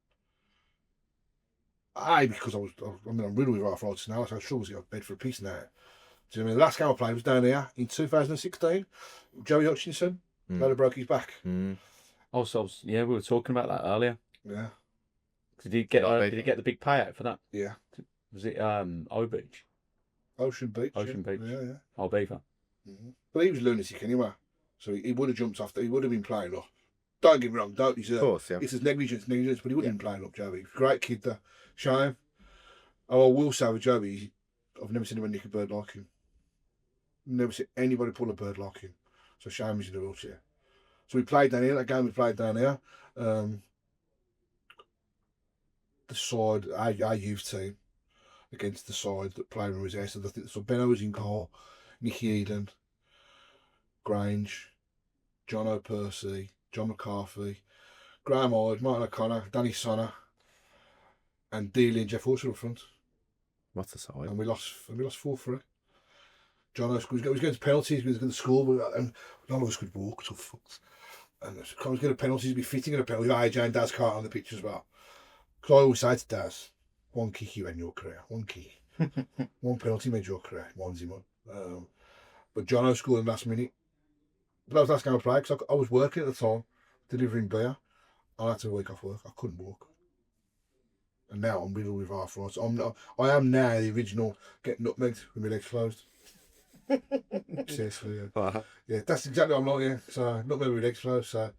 Because I'm riddled with arthritis now, so I struggle to get out of bed for a piece now. Do you know what I mean? The last game I played was down here in 2016. Joey Hutchinson, nearly broke his back. Also, we were talking about that earlier. Yeah. Did he get the big payout for that? Yeah. Was it O Beach? Ocean Beach. Yeah. Albeaver. But he was lunatic anyway, so he would have jumped off. He would have been playing up. Don't get me wrong, don't deserve. Of course, yeah. It's negligence, but he would have been playing up, Joey. Great kid there. Shame. Oh, I will say with Joey, I've never seen anyone nick a bird like him. Never seen anybody pull a bird like him. So shame he's in a wheelchair. So we played down here, that game we played down here. The side, our youth team, against the side that played when we was there. So Benno was in goal, Nicky Eden, Grange, John O'Percy, John McCarthy, Graham Hyde, Martin O'Connor, Danny Sonner, and Dealey and Jeff Orchard up front. What's the side? And we lost 4-3. John was going to penalties, he was going to school, and none of us could walk, so fucked. And I was getting penalties, he'd be fitting in a penalty. AJ and Daz Carter on the pitch as well. Because I always say to Daz, one kick you end your career, one kick. One penalty made your career, one's him on. But John scored in the last minute. But that was the last game I played, because I was working at the time, delivering beer. I had to week off work, I couldn't walk. And now I'm riddled with arthritis. I am now the original getting nutmegged with my legs closed. Seriously, yeah. Yeah, that's exactly what I'm like, yeah. So, nutmegged with my legs closed. So,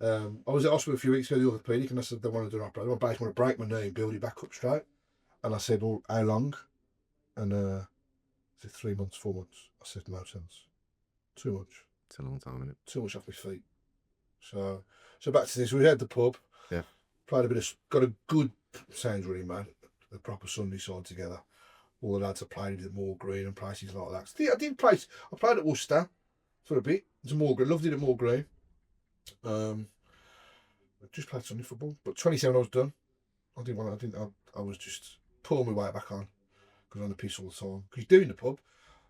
I was at hospital a few weeks ago, the orthopaedic, and I said they want to do an operation. I basically want to break my knee and build it back up straight. And I said, well, how long? And I said 3 months, 4 months. I said, no chance. Too much. It's a long time, isn't it? Too much off my feet. So back to this. We had the pub. Yeah. Played a bit of, got a good, sounds really mad, a proper Sunday side together. All the lads have played with Moor Green and places like that. I played at Worcester for a bit. It's Moor Green. Loved it at Moor Green. I just played Sunday football. But 27 I was done. I was just pull my weight back on because I'm on the piss all the time. Because you're doing the pub.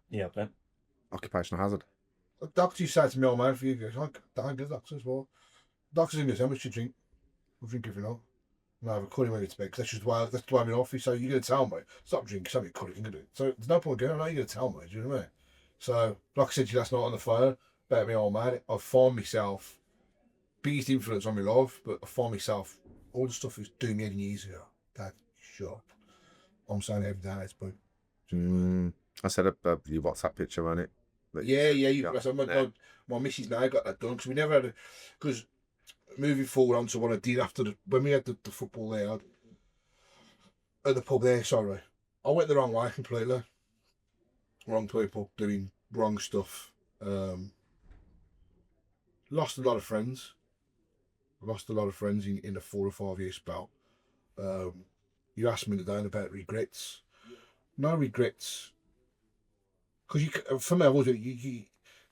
Yeah, then. Occupational hazard. The doctor used to say to me, "Oh man, for you guys, I give doctors well. Doctors in this, how much you drink? I'll drink every night. And I have a curry when it's bed because that's why I'm in office. So you're going to tell me, stop drinking, something curry can do. So there's no point going, I know you're going to tell me, do you know what I mean? So, like I said to you last night on the phone about my old man, I find myself, biggest influence on my life, but I find myself, all the stuff is doing me 8 years ago. Dad, shut up. I'm saying it every day, it's been. I set up your WhatsApp picture on it. My missus now got that done because we never had because moving forward on to what I did after when we had the football there at the pub there, sorry, I went the wrong way completely. Wrong people doing wrong stuff. Lost a lot of friends. Lost a lot of friends in a 4 or 5 year spell. You asked me today about regrets. No regrets. Because for me, I was you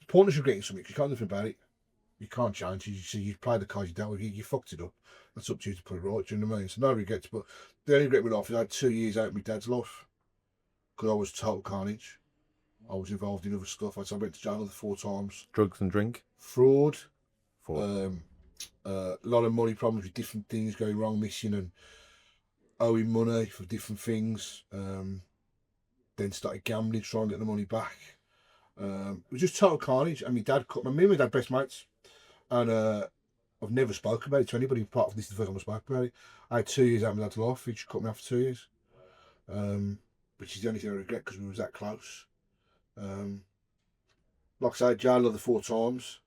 pointless regretting something. 'Cause you can't do anything about it. You can't change. You played the cards you dealt with. You fucked it up. That's up to you to put it right. Do you know what I mean? So no regrets. But the only regret with life is I had 2 years out of my dad's life because I was total carnage. I was involved in other stuff. I went to jail another 4 times. Drugs and drink. Fraud. For A lot of money problems with different things going wrong, missing and owing money for different things. Then started gambling, trying to get the money back. It was just total carnage. And me and my dad best mates. And I've never spoken about it to anybody apart from this is the first time I spoke about it. I had 2 years out of my dad's life. He just cut me off for 2 years. Which is the only thing I regret because we was that close. Like I said, jail another 4 times.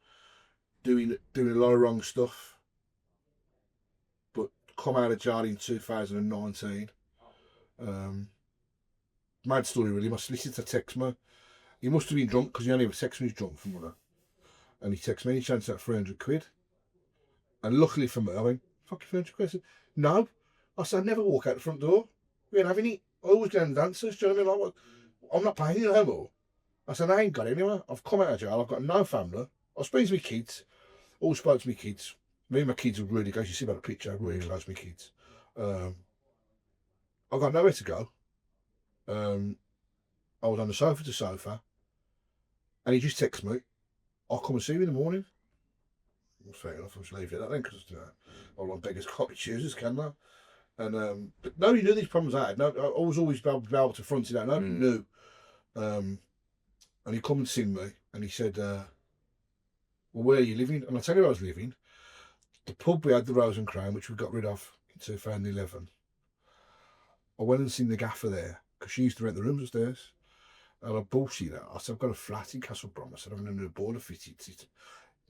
Doing a lot of wrong stuff. But come out of jail in 2019. Mad story really. My solicitor texted me. He must have been drunk because he only ever texts me he's drunk from mother. And he texted me, he changed that 300 quid. And luckily for me, I went, fuck you, 300 quid. I said, no. I said, I'd never walk out the front door. We ain't having it. I always get on dancers, do you know what I mean? Like, I'm not paying you no more. I said, I ain't got anywhere. I've come out of jail, I've got no family. I speak to my kids. All spoke to my kids. Me and my kids are really close. You see by the picture, I'm really close to my kids. I've got nowhere to go. I was on the sofa to sofa. And he just texted me, I'll come and see you in the morning. Well, fair enough, I'll just leave it at that then, because all on beggars can't be choosers, can they? And but nobody knew these problems I had. No, I was always able to front it out. Nobody knew. And he come and see me, and he said, well, where are you living? And I tell you where I was living. The pub we had, the Rose and Crown, which we got rid of in 2011. I went and seen the gaffer there, because she used to rent the rooms upstairs. And I bullshit that. I said, I've got a flat in Castle Brum. I said, I'm going to do a boiler fitted. It's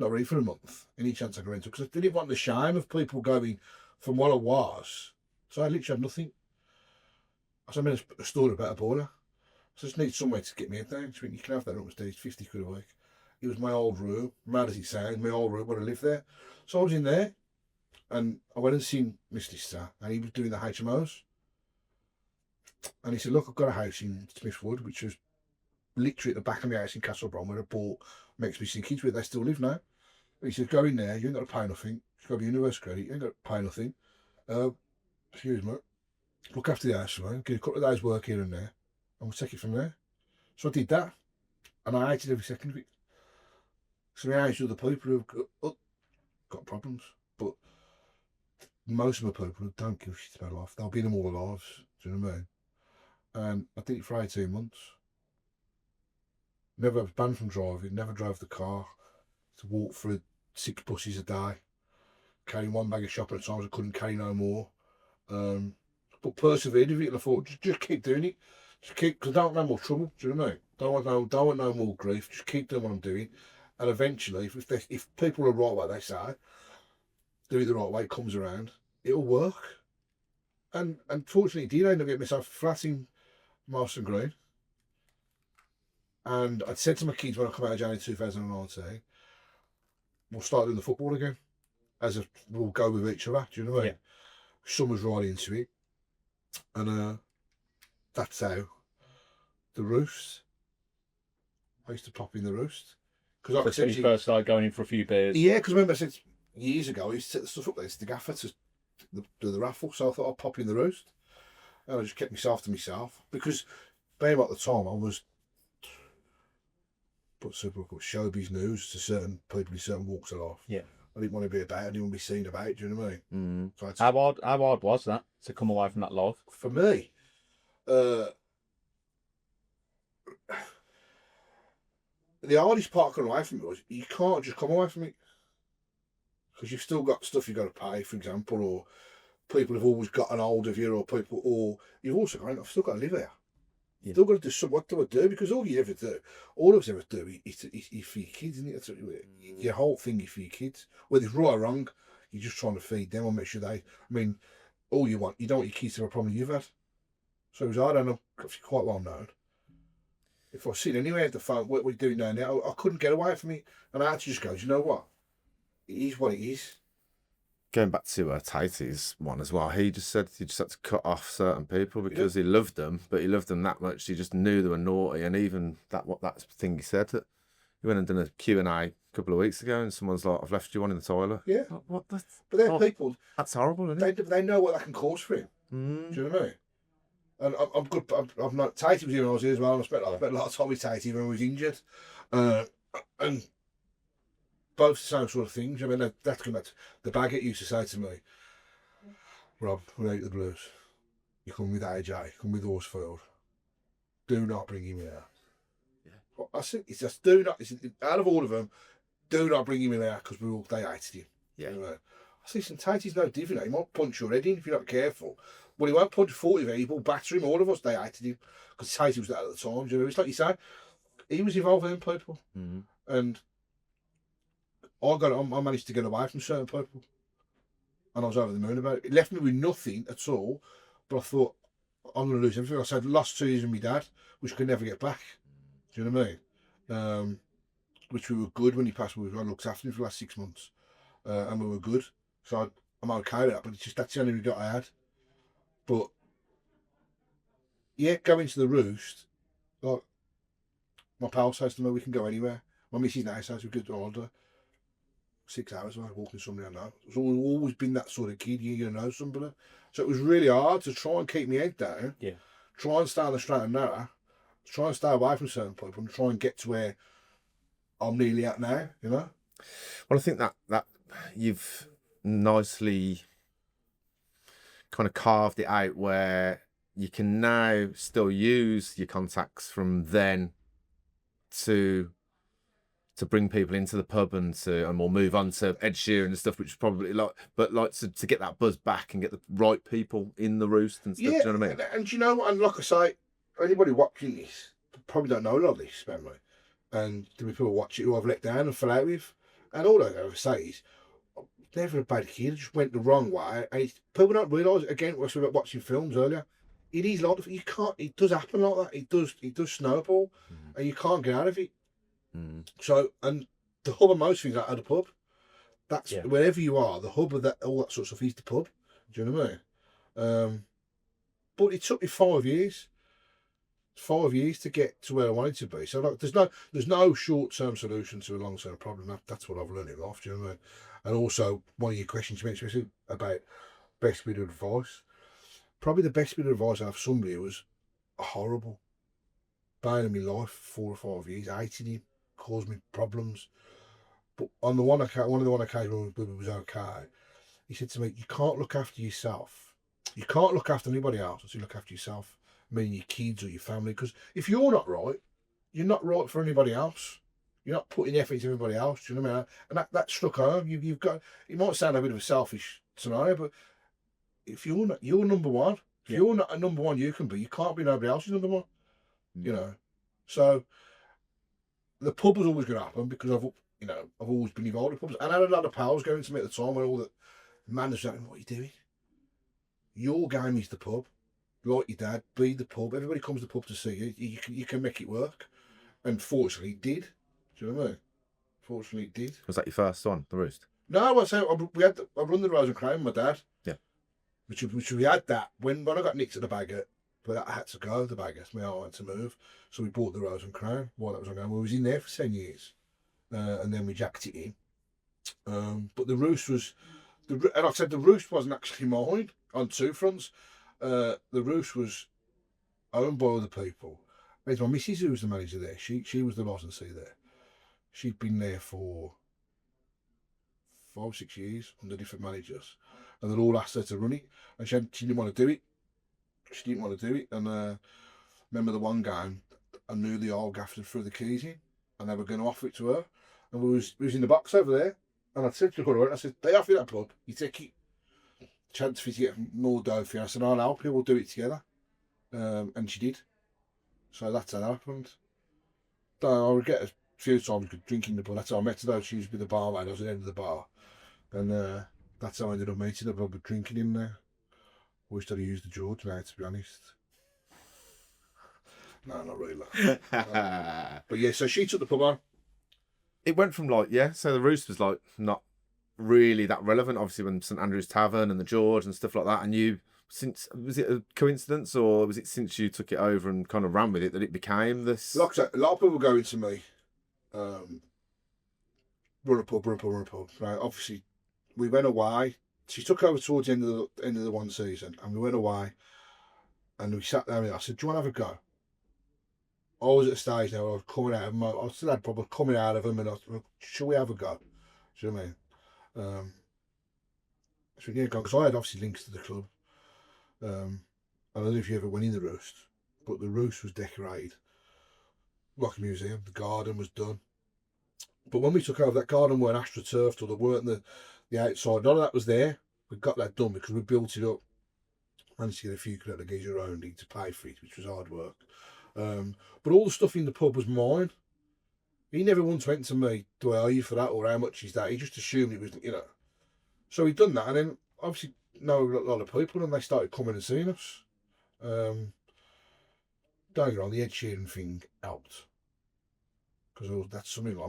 not ready for a month. Any chance I can rent it? Because I didn't want the shame of people going from what I was. So I literally had nothing. I said, I'm in a store about a boiler. So I just need somewhere to get me in there. So you can have that room upstairs, 50 quid a week. It was my old room, mad as it sounds, my old room when I lived there. So I was in there, and I went and seen Mr. Star, and he was doing the HMOs. And he said, look, I've got a house in Smithwood, which was literally at the back of my house in Castle Brum, where I bought Makes Me See Kids with. They still live now. And he said, go in there, you ain't got to pay nothing. You've got to be universal credit, you ain't got to pay nothing. Excuse me. Look after the house, man. Get a couple of days work here and there, and we'll take it from there. So I did that, and I hated every second of it. So I hate other people who've got problems, but most of the people who don't give a shit about life, they'll be in them all their lives. Do you know what I mean? And I did it for 18 months. Never was banned from driving, never drove the car. To walk through 6 buses a day, carrying 1 bag of shopping at times I couldn't carry no more. But persevered with it, and I thought, just keep doing it. Just keep, because I don't want no more trouble, do you know what I mean? Don't want no more grief, just keep doing what I'm doing. And eventually, if people are right what they say, do it the right way, it comes around, it'll work. And fortunately, it did. I ended up getting myself flat in Marston Green. And I'd said to my kids when I come out of January 2019, we'll start doing the football again. We'll go with each other, do you know what I mean? Yeah. Summer's right into it. And that's how the Roost. I used to pop in the Roost. Because when you first started going in for a few beers. Yeah, because I remember I said years ago, I used to set the stuff up there, it's the gaffer to do the raffle, so I thought I'd pop in the Roost. And I just kept myself to myself because, being at the time, I was showbiz news to certain people in certain walks of life. Yeah. I didn't want to be about. I didn't want to be seen about. Do you know what I mean? So How hard was that to come away from that life? for me, the hardest part coming away from it was you can't just come away from it because you've still got stuff you've got to pay, for example, or people have always gotten hold of you, or you've also got, I've still got to live here. Yeah. Still got to do something. What do I do? Because all you ever do, all of us ever do, is for your kids, isn't it? That's your whole thing is for your kids. Whether it's right or wrong, you're just trying to feed them or make sure they. I mean, all you want, you don't want your kids to have a problem you've had. So it was hard, and I'm quite well known. If I sit anywhere at the phone, what we're doing now, I couldn't get away from it, and I had to just go. Do you know what? It is what it is. Going back to Tatey's one as well, he just said he just had to cut off certain people because he loved them, but he loved them that much. He just knew they were naughty, and even that thing he said that he went and done a Q&A a couple of weeks ago, and someone's like, "I've left you one in the toilet." Yeah. What? But they're people. That's horrible, isn't it? They know what that can cause for him. Do you know what I mean? And I'm good. I'm not. Tatey was here when I was here as well. And I spent a lot of time with Tatey when he was injured, and both the same sort of things. I mean, that's come back. The Baggett used to say to me, "Rob, we hate the Blues. You come with AJ, come with Horsfield. Do not bring him here." Yeah. I think it's just do not. Out of all of them, do not bring him in there because they hated him. Yeah. You know? I see some Tatey's no different. He might punch your head in if you're not careful. Well, he won't punch 40 of he will batter him. All of us, they hated him because Tatey was that at the time. You know, it's like you say, he was involved with them people, and I managed to get away from certain people, and I was over the moon about it. It left me with nothing at all, but I thought I'm going to lose everything. I said lost 2 years with my dad, which I could never get back. Do you know what I mean? Which we were good when he passed. I looked after him for the last 6 months, and we were good. So I'm okay with that. But it's just that's the only regret I had. But yeah, going to the Roost, like my pal says to me, we can go anywhere. My missus now says we could order 6 hours away, walking somebody I know. It's always been that sort of kid, you know somebody. So it was really hard to try and keep my head down. Yeah. Try and stay on the straight and narrow. Try and stay away from certain people and try and get to where I'm nearly at now, you know? Well, I think that you've nicely kind of carved it out where you can now still use your contacts from then to bring people into the pub and we'll move on to Ed Sheeran and stuff, which is probably to get that buzz back and get the right people in the Roost and stuff. Yeah, do you know what I mean? and you know what? And like I say, anybody watching this probably don't know a lot of this about me. And there be people watch it who I've let down and fell out with. And all I ever say is, I'm never a bad kid, I just went the wrong way. And people don't realise, again, we were watching films earlier, it is like, it does happen like that. It does snowball, and you can't get out of it. So, and the hub of most things are the pub. That's wherever you are, the hub of that, all that sort of stuff is the pub. Do you know what I mean? But it took me 5 years. 5 years to get to where I wanted to be. So like, there's no short-term solution to a long-term problem. That's what I've learned in life. Do you know what I mean? And also, one of your questions you mentioned about best bit of advice. Probably the best bit of advice I have for somebody who was horrible. Bane in my life for 4 or 5 years. I hated him, caused me problems. But on one of the occasions when it was okay, he said to me, "You can't look after yourself. You can't look after anybody else until you look after yourself. Meaning your kids or your family, because if you're not right, you're not right for anybody else. You're not putting effort into everybody else. Do you know what I mean? And that struck home. You've got. It might sound a bit of a selfish scenario, but if you're number one, if you're not a number one, you can be. You can't be nobody else's number one. You know. So the pub was always going to happen because I've always been involved in pubs, and I had a lot of pals going to me at the time when all the man was saying, "What are you doing? Your game is the pub. Like your dad, be the pub. Everybody comes to the pub to see you. You can make it work." And fortunately, it did. Do you know what I mean? Fortunately, it did. Was that your first one, the Roost? No, I run the Rose and Crown with my dad. Yeah. Which we had that when I got nicked at the Baggett, but I had to go the Baggett. My aunt had to move, so we bought the Rose and Crown while that was ongoing. We was in there for 10 years, and then we jacked it in. But the Roost was, and I said the Roost wasn't actually mine on two fronts. The Roost was owned by other people. It's my missus who was the manager there. She was the licensee there. She'd been there for 5 or 6 years under different managers, and they'd all asked her to run it, and she didn't want to do it. She didn't want to do it, and remember the one game, I knew the old gaff had threw the keys in, and they were going to offer it to her, and we was in the box over there, and I said to her, I said, they offer you that club, you take it, chance for you to get more dough for you. I said, I'll help you, we'll do it together, and she did. So that's how that happened. I regret a few times drinking the bar. That's how I met her though. She used to be the barmaid. I was at the end of the bar. And that's how I ended up meeting her. But drinking in there. Wish I'd used the George now, to be honest. No, not really. But yeah, so she took the pub on. It went from like, yeah, so the Roost was like not really that relevant, obviously, when St Andrew's Tavern and the George and stuff like that. And you, since, was it a coincidence, or was it since you took it over and kind of ran with it that it became this? Like I said, a lot of people go into me, run a pub. Right, obviously, we went away. She took over towards the end of the one season, and we went away, and we sat down. I said, "Do you want to have a go?" I was at a stage now where I was coming out of them. I still had problems coming out of them, and I said, "Shall we have a go?" Do you know what I mean? So yeah, because I had obviously links to the club. I don't know if you ever went in the Roost, but the Roost was decorated like a museum. The garden was done. But when we took over, that garden weren't astroturfed, or there weren't the outside. None of that was there. We got that done because we built it up. Managed to get a few credit geezer around to pay for it, which was hard work. But all the stuff in the pub was mine. He never once went to me, do I owe you for that, or how much is that? He just assumed it was, you know. So he'd done that, and then obviously know a lot of people, and they started coming and seeing us. Don't get wrong, the Ed Sheeran thing helped. Because that's something, I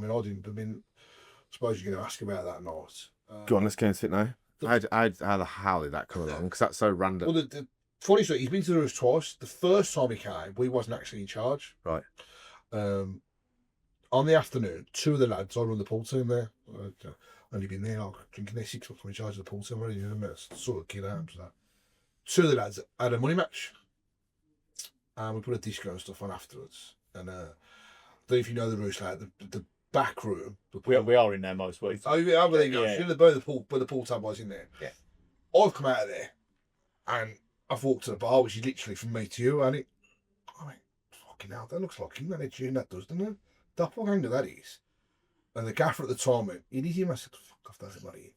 suppose you're going to ask about that night. Go on, let's go into it now. How the hell did that come along? Because that's so random. Well, the funny story, he's been to the Roost twice. The first time he came, we wasn't actually in charge. Right. On the afternoon, two of the lads, I run the pool team there. I'd only been there, drinking their 6 months, I'm in charge of the pool team already, you know, sort of kid arms that. Two of the lads had a money match. And we put a disco and stuff on afterwards. And I don't know if you know the Roost, like the back room. We are in there most weeks. Oh, yeah, there you go. Yeah. You know the pool tab was in there. Yeah. I've come out of there, and I've walked to the bar, which is literally from me to you, and I mean, fucking hell, that looks like him, that Ed Sheeran, that does, doesn't it? Doppelganger that is. And the gaffer at the time went, it is him. I said, fuck off, that's not him.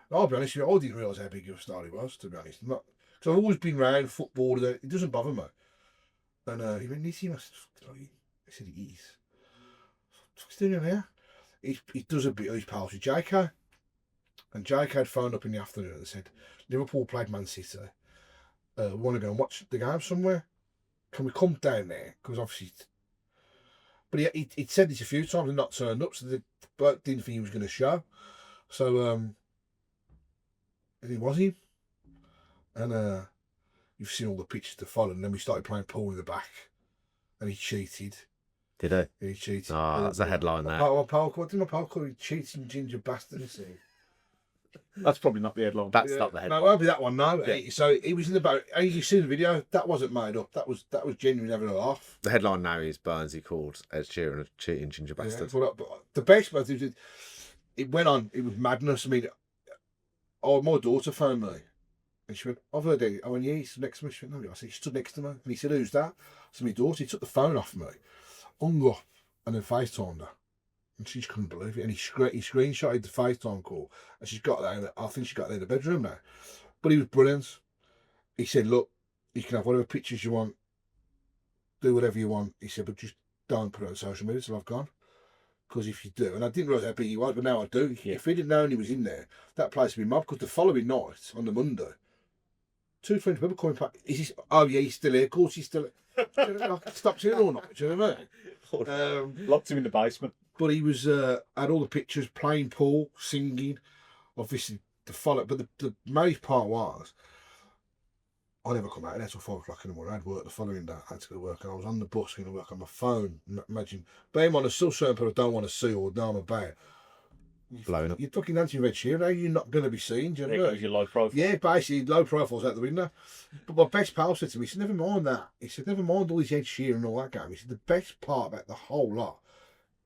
And I'll be honest with you, I didn't realise how big of a star he was, to be honest. Because I've always been round football, it doesn't bother me. And he went, is him? I said, fuck, I said, he is. What's he doing here? He does a bit of his pals with JK. And JK had phoned up in the afternoon and said, Liverpool played Man City. Want to go and watch the game somewhere? Can we come down there? Because obviously... But he'd said this a few times and not turned up, so the bloke didn't think he was going to show. So, it was him. And you've seen all the pictures to follow, and then we started playing pool in the back. And he cheated. Did he? He cheated. Oh, that's a headline there. What did my pal call him? Cheating ginger bastard, is he? That's probably not the headline. That's not the No, headline. it won't be that one, no. Yeah. So he was in the back. As you see the video, that wasn't made up. That was genuine having a laugh. The headline now is Burnsy called Ed Sheeran a cheating ginger bastard. Yeah, but the best part is it went on. It was madness. I mean, my daughter phoned me, and she went, "I've heard it." I went, "Yeah, he's next to me." She went, "No." I said, "He stood next to me," and he said, "Who's that?" I said, "My daughter." He took the phone off me, hung up, and then FaceTimed her. And she just couldn't believe it. And he screenshotted the FaceTime call. And she's got that. I think she got that in the bedroom now. But he was brilliant. He said, look, you can have whatever pictures you want. Do whatever you want. He said, but just don't put it on social media till I've gone. Because if you do, and I didn't realise how big he was, but now I do. Yeah. If he didn't know he was in there, that place would be mobbed. Because the following night, on the Monday, 2 French people coming back. Oh, yeah, he's still here. Of course, he's still here. Stopped here or not? Do you know what I mean? Locked him in the basement. But he was had all the pictures, playing pool, singing, obviously the follow. But the most part was, I never come out of there till 5 o'clock in the morning. I had work the following day. I had to go to work, and I was on the bus going to work on my phone. Imagine, being on a still certain people I don't want to see or know I'm about. blown up. You're fucking dancing with Ed Sheeran, how are you not going to be seen? Do you know There what I mean? goes your low profile. Yeah, basically, low profile's out the window. But my best pal said to me, he said, never mind that. He said, never mind all this Ed Sheeran and all that game. He said, the best part about the whole lot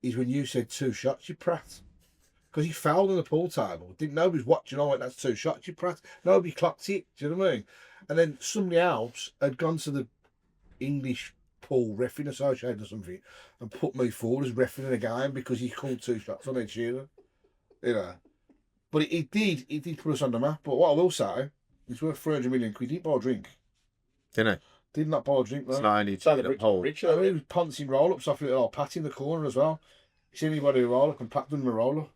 is when you said 2 shots, you prat. Because he fouled on the pool table. Didn't nobody's watching. I went, that's 2 shots, you prat. Nobody clocked it. Do you know what I mean? And then somebody else had gone to the English Pool Refereeing Association or something and put me forward as refereeing a game because he called 2 shots on Ed Sheeran. You know. But it did put us on the map. But what I will say, it's worth 300 million quid. He didn't buy a drink. Didn't it? Did not buy a drink, It's though. not only So the the whole. rich, I mean, he was pouncing roll-ups off a little pat in the corner as well. You see anybody who roll-up and pat them a roll-up.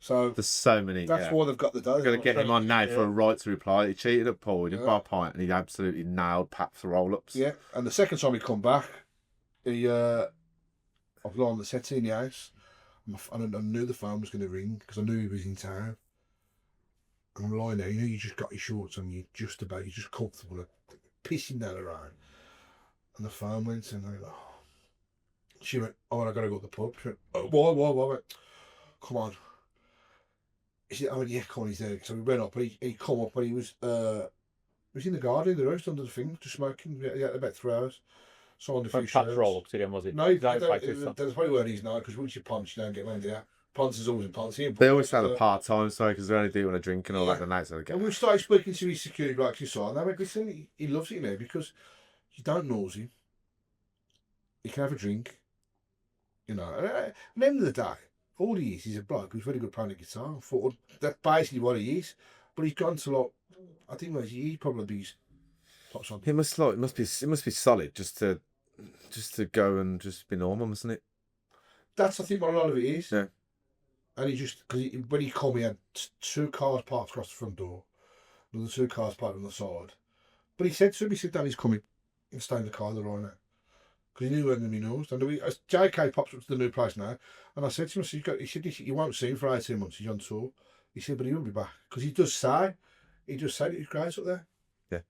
So There's so many. that's why they've got the dough. I'm going to get him on now for a Yeah. right to reply. He cheated at pool, he didn't Yeah. buy a pint, and he absolutely nailed Pat's roll-ups. Yeah, and the second time he come back, I was lying on the settee in the house, and I knew the phone was going to ring because I knew he was in town. And I'm lying there, you know, you just got your shorts on, you're just comfortable, pissing down around. And the phone went, and I went, oh. She went, oh, I got to go to the pub. She went, oh, why? I went, come on. I went, yeah, come on, he's there. So we went up, and he come up, and he was in the garden, the roast under the thing, just smoking. He had about 3 hours. Signed a few Pat's shirts. roll up again, was it? No, That was like this one. that's probably where he's now, because once you punch, you don't get around there. Punch is always in punch. They always have a part-time, sorry, because they only do want to drink and all that the night. So And we started speaking to his security like you saw, and they went, listen, he loves it now because you don't nose him. He can have a drink. You know, and at the end of the day, all he is a bloke who's very good playing the guitar. I thought that's basically what he is. But he's gone to like, I think he'd probably be top something. it must be solid just to go and just be normal, mustn't it? That's I think what a lot of it is. Yeah. And he just because when he called me, he had 2 cars parked across the front door, another 2 cars parked on the side. But he said to me, Daddy's coming and stay in the car they're right now. Because he knew when he knows. And as JK pops up to the new place now, and I said to him, he said, you won't see him for 18 months, he's on tour. He said, but he will be back. Because he does say that he's great up there. I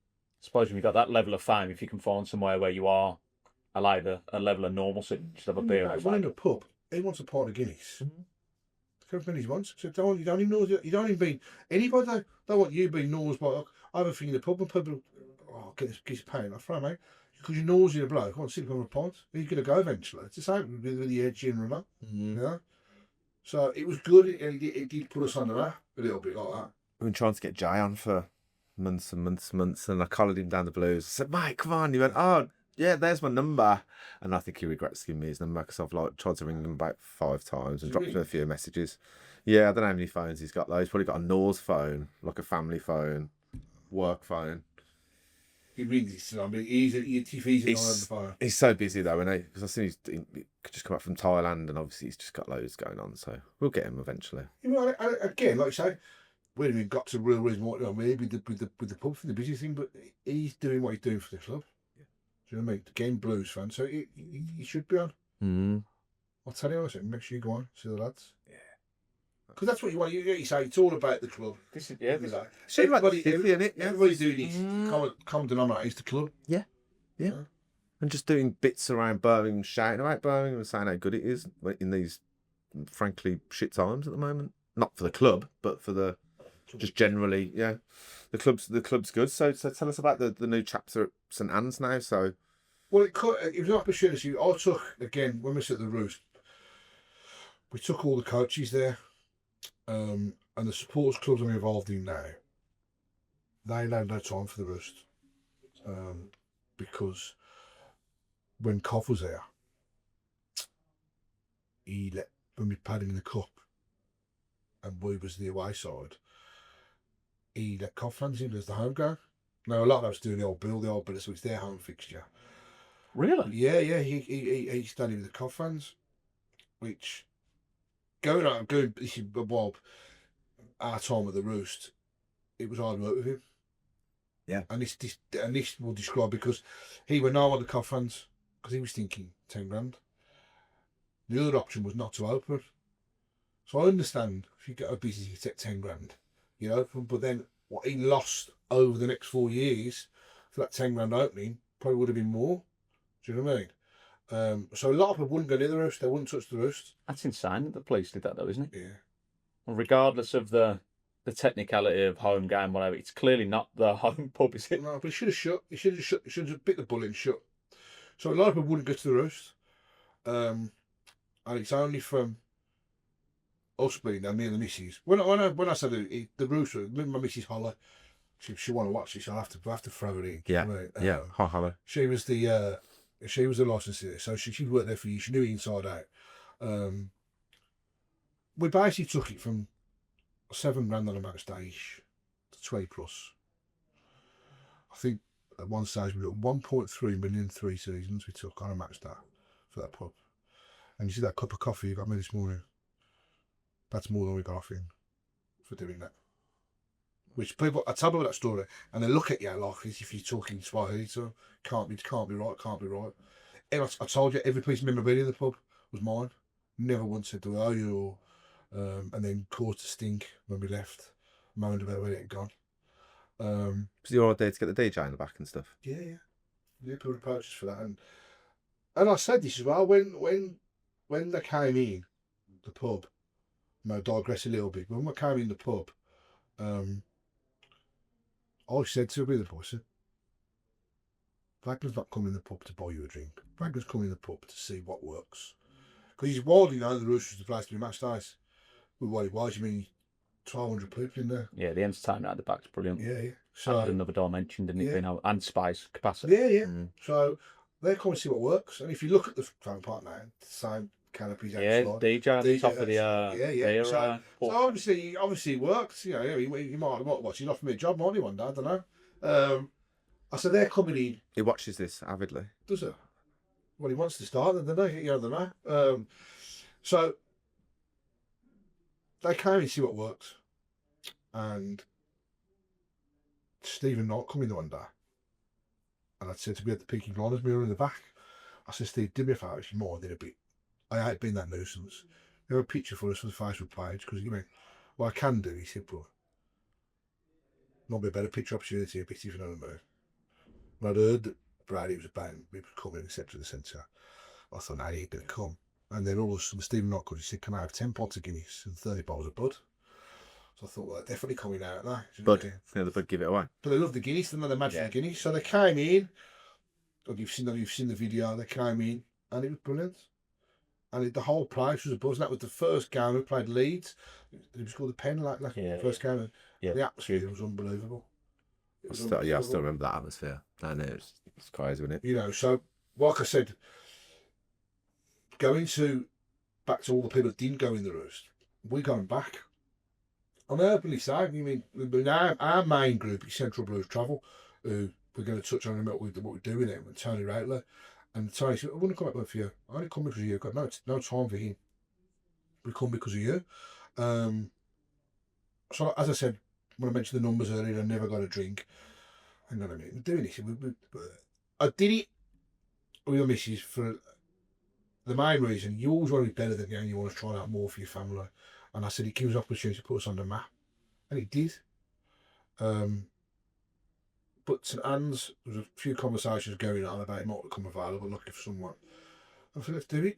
suppose when you've got that level of fame, if you can find somewhere where you are allowed a level of normalcy, just have a beer. He's in a pub, he wants a pint of Guinness. Everything he wants. So you don't even know, you don't even be, anybody don't want you being nosed by, I have a thing in the pub and people, oh, get this pain off, right, mate? Because you're nosing a bloke, I want to sit on a pint. He's going to go eventually. It's the same with the Ed Sheeran runner, you know? So it was good, and it did put us on the map a little bit like that. We've been trying to get Jay on for months and months and months, and I collared him down the blues. I said, mate, come on. He went, oh, yeah, there's my number. And I think he regrets giving me his number because I've like tried to ring him about 5 times and dropped him a few messages. Yeah, I don't know how many phones he's got though. He's probably got a Nor's phone, like a family phone, work phone. He rings his number. He's on the phone. He's so busy though, isn't he? Because I've seen he could just come up from Thailand, and obviously he's just got loads going on. So we'll get him eventually. You know, and again, like you say, we haven't even got to real reason what maybe with the pub for the busy thing, but he's doing what he's doing for the club. Yeah. Do you know what I mean? Again, Blues fan, so he should be on. Mm-hmm. I'll tell you what, make sure you go on, see the lads. Yeah. Because that's what you want. You say it's all about the club. This is, yeah, this Like, Everybody's doing this. Common denominator is the club. Yeah. And just doing bits around Birmingham, shouting about Birmingham and saying how good it is in these, frankly, shit times at the moment. Not for the club, but for the just generally, yeah. The club's good. So tell us about the new chapter at St Anne's now. So, well, it was an opportunity. I took again when we was at the Roost. We took all the coaches there, and the supporters clubs I'm involved in now. They had no time for the Roost, because when Coff was there, he let when we played him in the cup, and we was the away side. He let Coff fans in as the home ground. Now a lot of us doing the old bill, so it's their home fixture. Really? Yeah. He studied with the Coff fans, which this is Bob. Our time at the Roost, it was hard work with him. Yeah. And this will describe because he went no on the Coff fans because he was thinking 10 grand. The other option was not to open. So I understand if you get a business, you take 10 grand, you open, but then what he lost over the next 4 years for that 10 grand opening probably would have been more. Do you know what I mean? So a lot of people wouldn't go near the Roost, they wouldn't touch the Roost. That's insane that the police did that though, isn't it? Yeah. regardless of the technicality of home game, whatever, it's clearly not the home pub, is it? No, but he should have shut. He should have shut. He should have bit the bullet and shut. So a lot of people wouldn't go to the Roost. And it's only from us being there, me and the missus. When I said the Roost, my missus Holly, she want to watch it, so I have to throw her in. Yeah, Right? yeah. Hi, hello. She was the licensee, so she worked there for years. She knew it inside out. We basically took it from £7,000 on a match day to 20 plus. I think at one stage we got 1.3 million 3 seasons we took on a match day for that pub. And you see that cup of coffee you got me this morning? That's more than we got off in for doing that. Which people, I tell people that story, and they look at you like as if you're talking Swahili, so can't be right. And I told you, every piece of memorabilia in the pub was mine. Never once said, "Oh, you," and then caused a stink when we left. Moaned about where it had gone. Was your idea to get the DJ in the back and stuff? Yeah. People approached us for that, and I said this as well when they came in the pub. I digress a little bit. When we came in the pub, I said to the boy, I said, Wagner's not coming in the pub to buy you a drink. Wagner's coming in the pub to see what works. Because he's widely known the Roost was the place to be match days. With what it was, you mean 1,200 people in there. Yeah, the entertainment at the back's brilliant. Yeah. So added another dimension, didn't it? Yeah. Being able, and space capacity. Yeah. So they come and see what works. And if you look at the phone part now, the same canopies Yeah, outside. DJ at the top of the Yeah. So pub. obviously it works. You know, he might watch. He'd offer me a job, might he, one day? I don't know. I said they're coming in. He watches this avidly. Does it? Well, he wants to start, then, don't he? You know. So they came and see what works, and Stephen Knight come in one day, and I said to be at the Peaky Blinders mirror in the back. I said, Steve, do me a favour, if you more did a bit. I ain't been that nuisance. You have a picture for us for the Facebook page, because you mean, well, I can do. He said, but not be a better picture opportunity, a bit, if you know what I mean. When I'd heard that Brady was about, we was coming, etc. the centre, I thought, nah, he ain't going to come. And then all of a sudden, Stephen Knockwood, he said, can I have 10 pots of Guinness and 30 bottles of Bud? So I thought, well, they're definitely coming out now. Bud, yeah, the Bud give it away. But they love the Guinness, and then they imagine the Guinness. So they came in, and you've seen the video, they came in, and it was brilliant. And the whole place was a buzz. That was the first game we played Leeds. It was called the Pen, first game. Yeah. The atmosphere was unbelievable. I still remember that atmosphere. And it's crazy, wasn't it? You know, so like I said, back to all the people that didn't go in the Roost, we're going back. I'm openly saying, you mean, our main group is Central Blues Travel, who we're going to touch on what we're doing it with Tony Rattler. And Tony said, I wouldn't come back for you. I only come because of you. I've got no time for him. We come because of you. So, as I said, when I mentioned the numbers earlier, I never got a drink. Hang on a minute, we're doing this. I did it with my missus for the main reason. You always want to be better than you, and you want to try out more for your family. And I said, it gives us opportunity to put us on the map. And it did. But St Anne's, there was a few conversations going on about it might become available, looking for someone. I said, let's do it.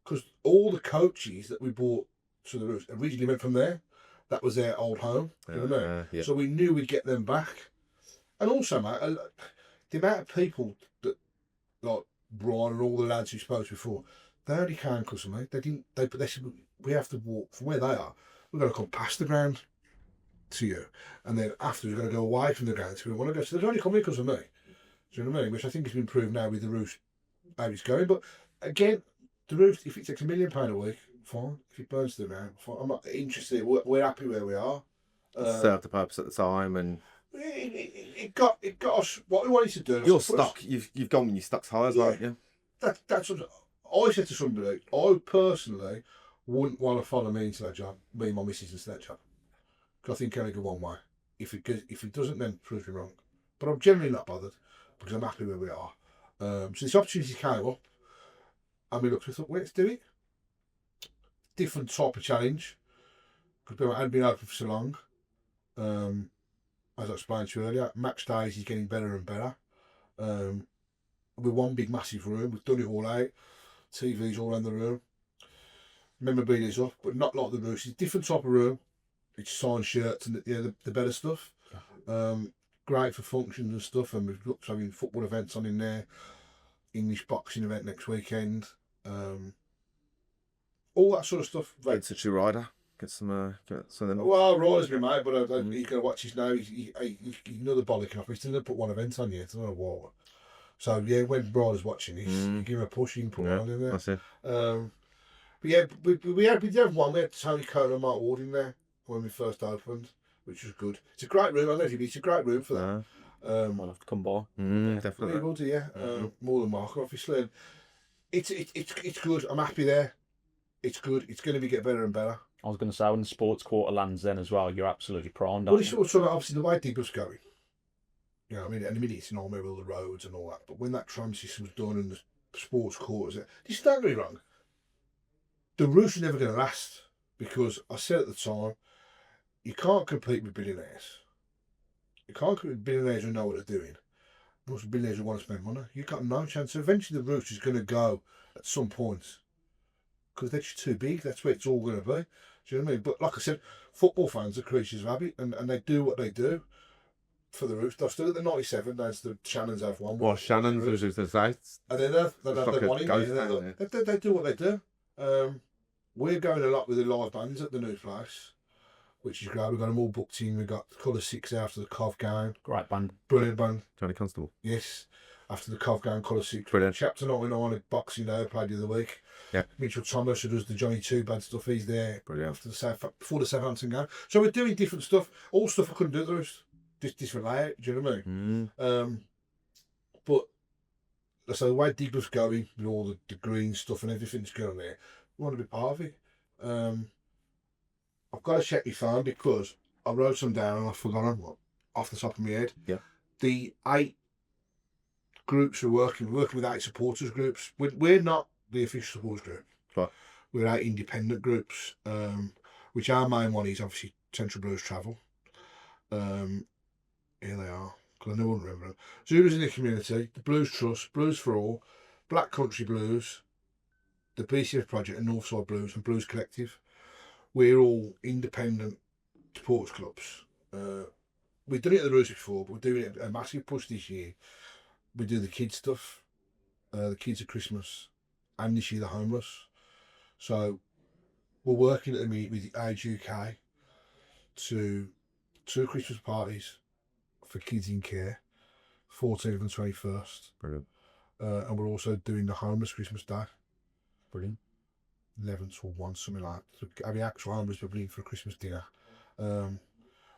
Because all the coaches that we bought to the Roost originally went from there. That was their old home. You know what I mean? Yeah. So we knew we'd get them back. And also, mate, the amount of people that, like Brian and all the lads who spoke before, they only came because of me. They said, we have to walk from where they are. We're going to come past the ground to you. And then after, we're going to go away from the ground to where we want to go. So they're only coming because of me. Do you know what I mean? Which I think has been proved now with the Roost, how it's going. But again, the Roost, if it takes £1 million a week, fine. If it burns to the ground, fine. I'm not interested. We're happy where we are. Served the purpose at the time, and it got us what we wanted to do. your stock, you've gone when your stock's high as well, yeah. That's what I said to somebody. I personally wouldn't want to follow me into that job, me and my missus into that job, because I think it only go one way. If it doesn't, then prove me wrong. But I'm generally not bothered because I'm happy where we are. So this opportunity came up, and we thought, well, let's do it. Different type of challenge, because we hadn't been open for so long. As I explained to you earlier, match days is getting better and better. We're one big massive room. We've done it all out. TVs all around the room. memorabilia is up, but not like the Roost. It's a different type of room. It's signed shirts and the better stuff. Great for functions and stuff, and we've got having football events on in there. English boxing event next weekend. All that sort of stuff. Get such a rider. Get some of them. Well, Roy's been mate, but he's going to watch his now. He's another bollock off. He's going to put one event on yet. I don't know what. So yeah, when Ryder's watching this, you give him a push, he can put one in there. That's it. But yeah, we had one. We had Tony Cohen and Mark Ward in there when we first opened, which was good. It's a great room. I don't know if it's a great room for that. I'll have to come by. Definitely. We will do, yeah. More than Mark, obviously. And it's good. I'm happy there. It's good. It's going to get better and better. I was going to say, when the sports quarter lands then as well, you're absolutely primed. Well, it's also obviously the way Digbus going. You know, I mean, at the minute it's in all the roads and all that, but when that tram system's done and the sports quarters, just don't get me wrong, the Roost is never going to last, because I said at the time, you can't compete with billionaires. You can't compete with billionaires who know what they're doing. Most billionaires who want to spend money. You've got no chance. So eventually the Roost is going to go at some point, because they're just too big. That's where it's all going to be. Do you know what I mean? But like I said, football fans are creatures of habit, and they do what they do for the Roost. They're still at the 97, that's the Shannons have one. Well, Shannons was the sites. And then they have one in there. They do what they do. We're going a lot with the live bands at the new place, which is great. We've got them all booked in. We've got Colour 6 after the Cov game. Great band. Brilliant band. Johnny Constable. Yes. After the Cov game, Colour 6. Brilliant. Chapter 99 at Boxing Day, played the other week. Yeah. Mitchell Thomas, who does the Johnny 2 band stuff, he's there. Brilliant. Before the Southampton game. So we're doing different stuff. All stuff I couldn't do at the Roost. Just different layout, do you know what I mean? But so the way Digbus going with all the green stuff and everything that's going on there, we want to be part of it. I've got to check my phone because I wrote some down and I've forgotten what off the top of my head. Yeah. The 8 groups we're working with 8 supporters groups. We're not the official supporters group. Right. We're 8 independent groups, which our main one is obviously Central Blues Travel. Here they are, because I never remember them. Zulus in the Community, the Blues Trust, Blues for All, Black Country Blues, the BCF Project and Northside Blues and Blues Collective. We're all independent sports clubs. We've done it at the Roost before, but we're doing a massive push this year. We do the kids stuff, the kids at Christmas, and this year the homeless. So we're working at the minute with the Age UK to 2 Christmas parties for kids in care, 14th and 21st. Brilliant. And we're also doing the homeless Christmas Day. Brilliant. 11th or 1, something like that. So having actual homeless people in for a Christmas dinner.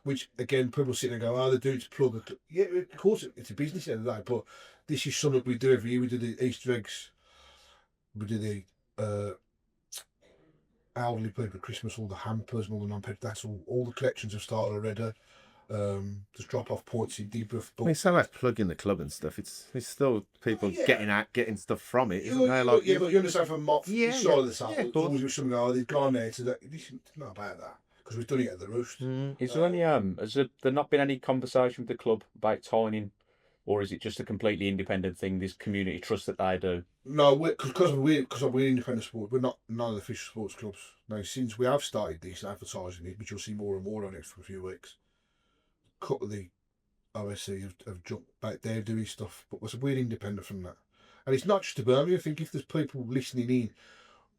Which, again, people sit and go, oh, they're doing it to plug a... Yeah, of course, it's a business at the end of the day, but this is something we do every year. We do the Easter eggs. We do the elderly people at Christmas, all the hampers and all the non-pet. That's all the collections have started already. There's drop-off points in Digbus. I mean, so like plugging the club and stuff. It's still people getting stuff from it, isn't there? Like, but you understand from the side of the side. Yeah, There's always something, oh, they've gone there to that. It's not about that, because we've done it at the Roost. Is there any has there not been any conversation with the club about tying in, or is it just a completely independent thing? This community trust that they do. No, because we're independent sport. We're not none of the official sports clubs. Now, since we have started this advertising it, which you'll see more and more on it for a few weeks. A couple of the OSC have jumped back there doing stuff, but we're independent from that. And it's not just to Birmingham. I think if there's people listening in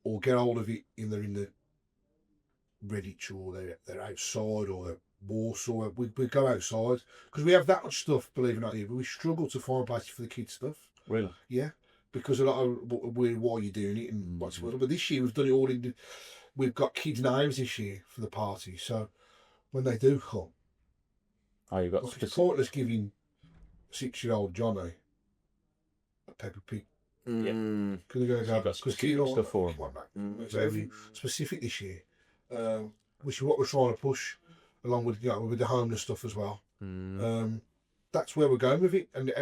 or get hold of it in the Redditch, or they're outside, or they're Warsaw, we go outside, because we have that much stuff, believe it or not, here, but we struggle to find places for the kids' stuff. Really? Yeah, because a lot of why you're doing it and what's what. But this year we've done it all in. We've got kids' names this year for the party, so when they do come, you've got it's pointless giving 6-year-old Johnny a Peppa Pig. Yeah. Because they're going to go, got specific stuff for them. It's every specific this year, which is what we're trying to push, along with with the homeless stuff as well. That's where we're going with it, and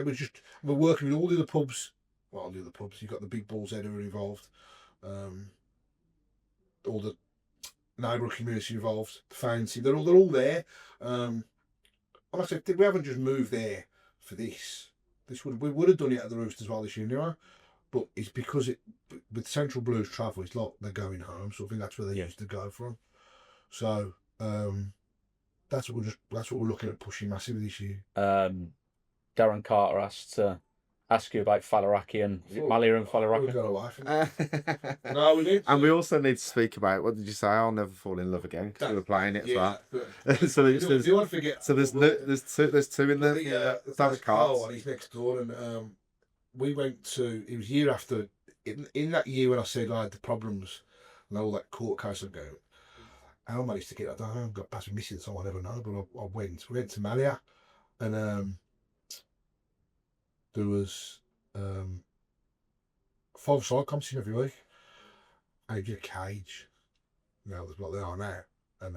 we're working with all the other pubs. Well, the other pubs. You've got the big balls there who are involved, all the neighbourhood community involved, the fancy. They're all there. Like I said, we haven't just moved there for this. We would have done it at the Roost as well this year, anyway. but it's because with Central Blues travel, it's like they're going home. So I think that's where they Yeah. used to go from. So that's what we're looking at pushing massively this year. Darren Carter asked to ask you about Faliraki and Malia and We Faliraki. got a wife. No, we did. And we also need to speak about, what did you say? I'll never fall in love again, because we were playing it as well. So there's Do you want to forget? so there's two in there. That's cards. Carl, and he's next door, and we went to. It was year after. In that year when I said I had the problems and all that court case of going, I managed to get. I don't know. Got past missing, so I never know. But I went. We went to Malia, and there was 5-a-side competition every week. And you get a cage. You know, that's what they are now. And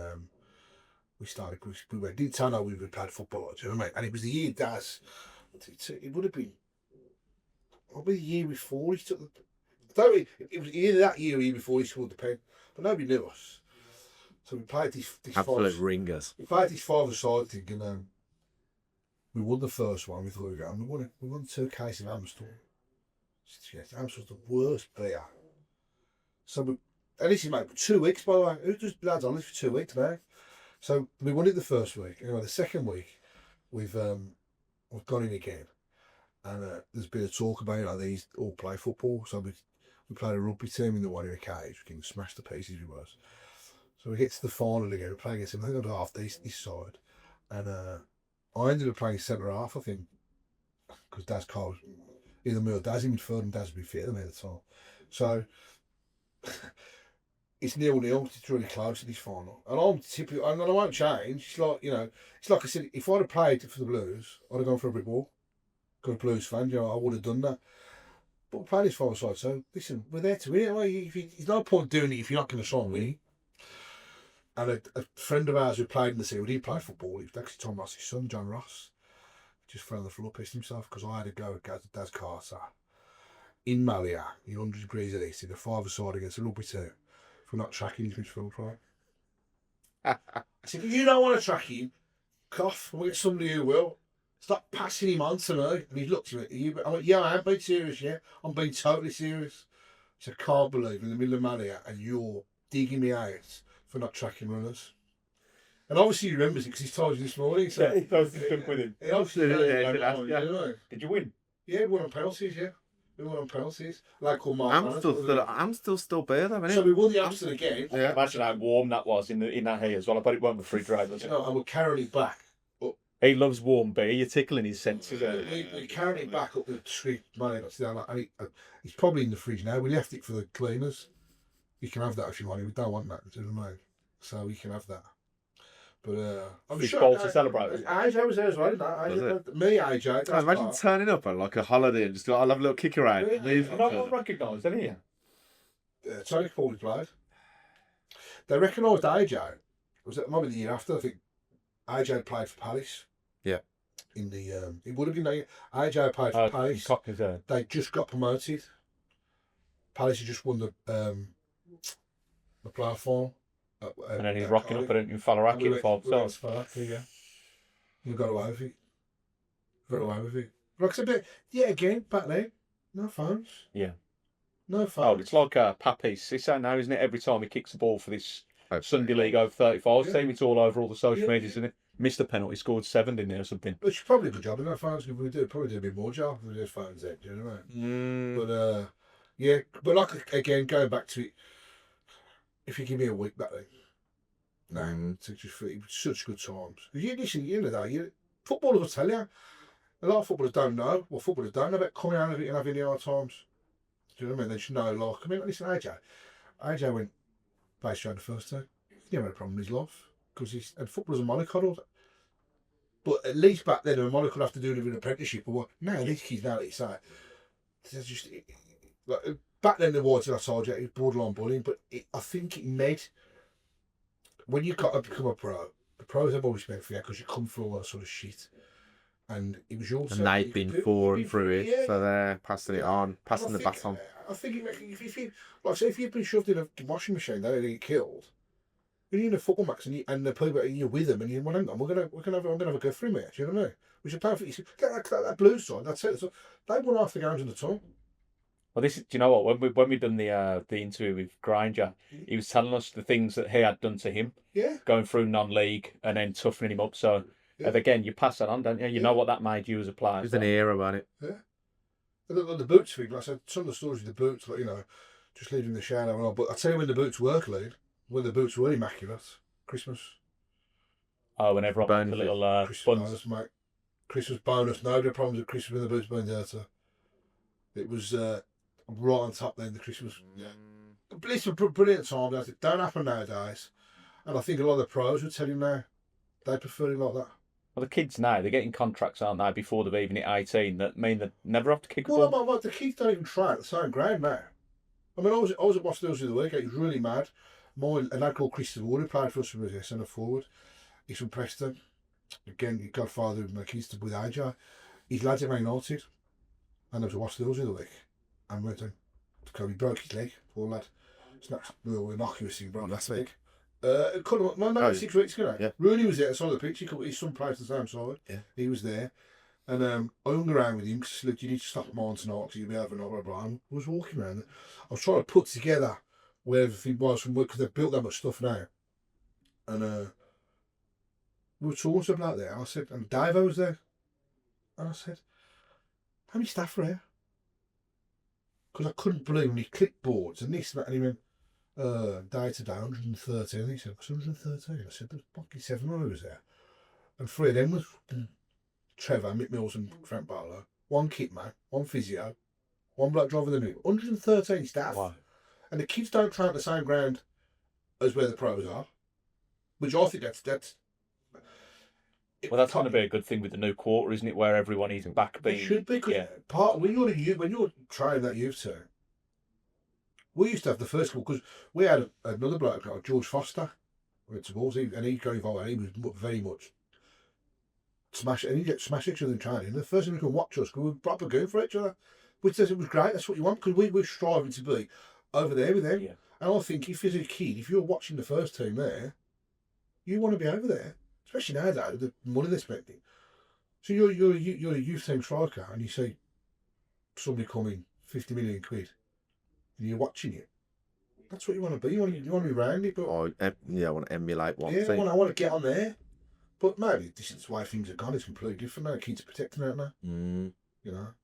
we started. We went. Didn't tell no we played football. Do you know what I mean? And it was the year Daz. It would have been. Probably the year before he took the. It was either that year or the year before he scored the pen, but nobody knew us. So we played this Absolute ringers. We played this 5-a-side thing, and we won the first one. We thought we were going. We won 2 cases of Amstel. Yes, Amstel's the worst beer. So and this is mate 2 weeks by the way. Who does lads on this for 2 weeks now? So we won it the first week. Anyway, the second week we've gone in again, and there's been a talk about these all play football. So we played a rugby team in the one in a cage. We can smash the pieces we was. So we get to the final again. We play against them. I think I got half this side, and I ended up playing centre half. I think because Daz Carl, either me or Daz in midfield, and Daz would be fit at the time. So it's 0-0. It's really close to this final, and I'm typically, and I won't change. It's like it's like I said. If I'd have played for the Blues, I'd have gone for a brick wall. Got a Blues fan, I would have done that. But we're playing this 5-a-side, so listen, we're there to win it. Like, there's no point doing it if you're not going to try and win it. And a friend of ours who played in the city, he played football. He was actually Tom Ross's son, John Ross. Just fell on the floor, pissed himself because I had to go with Daz Carter in Malia in 100 degrees of this in a 5-a-side against a rugby team for not tracking his midfield right. I said, if you don't want to track him, cough, we'll get somebody who will. Stop passing him on to me. And he looked at me. I went, yeah, I am being serious, yeah. I'm being totally serious. So I can't believe in the middle of Malia and you're digging me out for not tracking runners. And obviously he remembers it because he's told you this morning. So Yeah, he knows the stuff with him. He obviously Did you win? Yeah, we won on penalties, yeah. We won on penalties. Like called Mark. Amstel's still better though, isn't So it? we won the Amstel again. Yeah. Imagine how warm that was in that hay as well. I bet it weren't refrigerated, was it? No, and we're carrying it back. He loves warm beer. You're tickling his senses. We carried it back up the street, money got down, and it's probably in the fridge now. We left it for the cleaners. You can have that if you want it. We don't want that, do you know what I mean? So you can have that. But I'm Fish sure bowl to celebrate. AJ was there as well. Me, AJ. Imagine turning up on like a holiday and just go, I'll have a little kick around. Yeah. Leave. No one recognised, didn't he? Tony Paul played. They recognised AJ. Was it maybe the year after? I think AJ played for Palace. Yeah. In the it would have been AJ played for Palace. They just got promoted. Palace had just won the platform. And then he's rocking up in Faliraki at 5-a-side. Yeah. You got away with it. Got away with it. Like a bit. Yeah, again back then, no phones. Yeah. No phones. Oh, it's like Pappy's. It's that now, isn't it? Every time he kicks the ball for this Sunday League over 35 team, it's all over all the social medias, isn't it? Missed a penalty, scored 7 in there or something. But she's probably a good job in no phones. If we do, probably do a bit more job with those phones then. Do you know what I mean? But yeah, but like again, going back to it, if you give me a week back then, no, it's just such good times. You listen, you know that footballers will tell you. A lot of footballers don't know. Well, footballers don't know about coming out of it and having the hard times. Do you know what I mean? They should know, like, I mean, listen, AJ went play straight the first time. He never had a problem in his life because and footballers are mollycoddled. But at least back then, they were mollycoddled after doing an apprenticeship or what. Now, these kids now, it's like, they're just, like, back then, the words that I told you, it was borderline bullying, but I think it made, when you got to become a pro, the pros have always been for you because you come through all that sort of shit. And it was also. And they've been through it, so they're passing it on, passing the baton. I think if you, like, say, if you've been shoved in a washing machine, they get killed. You're in a football match and the people you're with them, and you well, hang on, I'm gonna have a go for him here. Do you know what I mean? We should play for that blue side. That's it. So they won half the games in the tunnel. Well, this is, do you know what? When we done the interview with Granger, he was telling us the things that he had done to him, Yeah, going through non-league and then toughening him up. So Yeah. again, you pass that on, don't you? You know what that made you as a player. There's an era about it. yeah. The boots thing, like I said, some of the stories of the boots, like, just leaving the shower and all. But I tell you when the boots were clean, when the boots were immaculate, Christmas. Oh, and everyone made a little Christmas buns. bonus, mate. Christmas bonus. No problems with Christmas when the boots been dirty. It was right on top then, the Christmas. Yeah. It's a brilliant time. It don't happen nowadays. And I think a lot of the pros would tell you now, they prefer it like that. Well, the kids now, they're getting contracts, aren't they, before they've even hit 18, that mean they never have to kick a Well, ball. the kids don't even try at the same ground now. I mean, I was at Boston the other week. He was really mad. A lad called Christopher Wood, who played for us from a centre forward. He's from Preston. Again, he godfather of my kids with AJ. His lads at Man United. And there was a Boston the other week. And went to he broke his leg, poor lad. Snapped the innocuous thing, bro. Last week. No, 6 weeks ago. Yeah. Rooney was there. I saw the picture. His son plays the same side. Yeah. He was there. And I hung around with him because he said, you need to stop mine tonight because you'll be having another Brum. I was walking around. I was trying to put together where everything was from work because they've built that much stuff now. And we were talking something out there. I said, and Davo was there. And I said, how many staff are here? Because I couldn't believe when he clicked boards and this and that. And he went, day to day, 113. And he said, 113? I said, there's fucking 7 of us there. And 3 of them was Trevor, Mick Mills and Frank Barlow. 1 kit man, 1 physio, 1 bloke driving the new. 113 staff. Wow. And the kids don't train at the same ground as where the pros are. Which I think that's Well, that's going to be a good thing with the new quarter, isn't it? Where everyone is back being. It should be, because yeah. when you're trying that youth team, we used to have the first school because we had another bloke, like George Foster, went to balls, and he got involved, and he was very much and he get smash each other in training. The first thing we could watch us because we were proper going for each other, which it was great. That's what you want because we were striving to be over there with them. Yeah. And I think if as a kid, if you're watching the first team there, you want to be over there, especially nowadays, the money they're spending. So you're a youth team striker, and you see somebody coming 50 million quid, and you're watching it. That's what you want to be. You want to be around it, but I want to emulate one yeah, thing. I want to get on there. But maybe this is why things are gone. It's completely different now. Kids are protecting it now.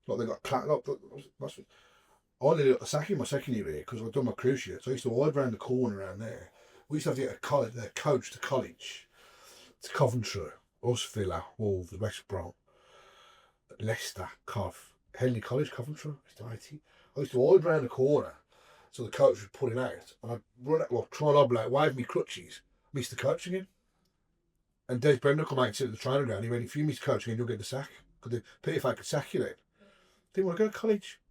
Like they got clapped up. I only got a sack in my second year here because I'd done my cruise ship. So I used to ride round the corner around there. We used to have to get a coach to college, to Coventry, us, Villa, Wolves, West Brom, Leicester, Henley College, Coventry, I used to ride round the corner so the coach was pulling out. And I'd run out, try and oblate, wave me crutches, miss the coach again. And Des Bremner come out and sit at the training ground. He went, if you miss coach again, you'll get the sack. Because if I could sack you then. Didn't want to go to college.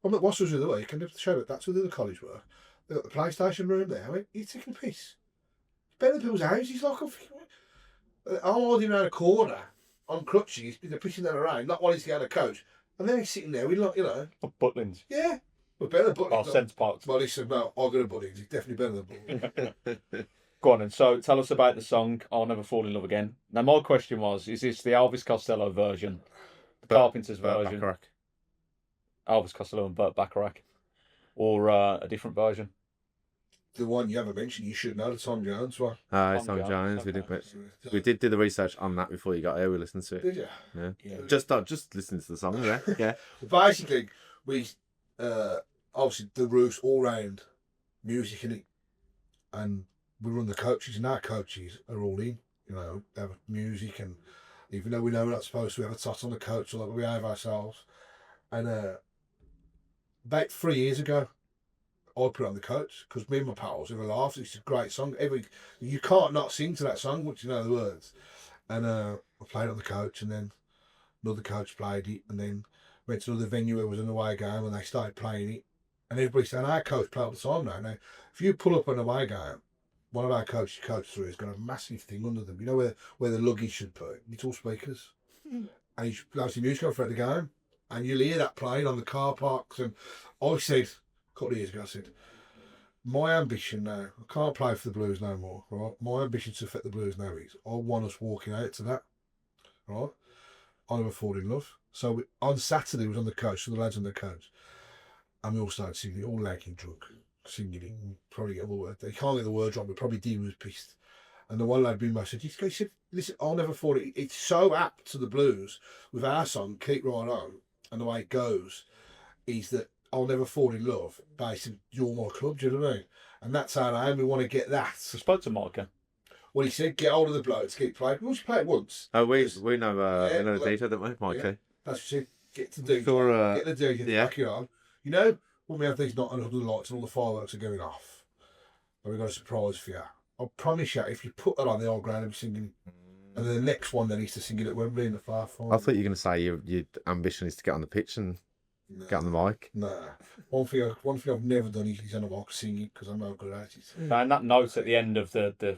I'm at Wassers the other week, and they showed that's where the college were. They got the PlayStation room there. I went, you're taking a piss. Better than people's houses. Like, I'm holding around a corner on crutches, they're pushing them around, not wanting to get out of coach. And then he's sitting there with, Butlins. Yeah. But better than Butlins. Oh, Sense Parks. Well, listen, no, I'll go to Butlins. He's definitely better than Butlins. Go on, and so tell us about the song "I'll Never Fall in Love Again." Now, my question was: is this the Elvis Costello version, the Carpenters version, Bacharach. Elvis Costello and Burt Bacharach, or a different version? The one you haven't mentioned, you should know, the Tom Jones one. Tom Jones, Jones. okay. We did do the research on that before you got here. We listened to it. Did you? Yeah. Just listening to the song there. Yeah. Basically, we obviously the Roost all round music in it, and we run the coaches, and our coaches are all in. They have music, and even though we know we're not supposed to, we have a tot on the coach, so that we behave ourselves. And about 3 years ago, I put it on the coach because me and my pals have a laugh. It's a great song. You can't not sing to that song once you know the words. And I played it on the coach, and then another coach played it, and then went to another venue where it was an away game, and they started playing it. And everybody's saying, our coach play all the time now. Now, if you pull up an away game, one of our coaches coach through has got a massive thing under them. You know where the luggage should be? It's all speakers. And he's plays the music on for the game. And you'll hear that playing on the car parks. And I said, a couple of years ago, I said, my ambition now, I can't play for the Blues no more, right? My ambition to affect the Blues now is, I want us walking out to that, right? I never fall in love. So on Saturday, we was on the coach, so the lads on the coach. And we all started singing it, all lagging drunk, singing it, and probably get all the words. They can't get the words right, but probably Dean was pissed. And the one lad being my said, he said, listen, I'll never fall. It's so apt to the blues with our song, Keep Right On, and the way it goes, is that I'll never fall in love. Basically, you're my club, do you know what I mean? And that's our aim. We want to get that. I spoke to Micah. Well, he said, get hold of the blokes, keep playing. We always play it once. Oh, we know the data, don't we, Mikey? Yeah. That's what he said. Get to do. Sure, Get the DJ to back it on. You know, when we have these not under the lights and all the fireworks are going off, and we've got a surprise for you. I promise you, if you put that on the old ground, I'll be singing. And then the next one, then he's to sing it at Wembley in the far final. I thought you were going to say your ambition is to get on the pitch and get on the mic. Nah. One thing I've never done is on the mic singing because I'm not good at it. And that note at the end of the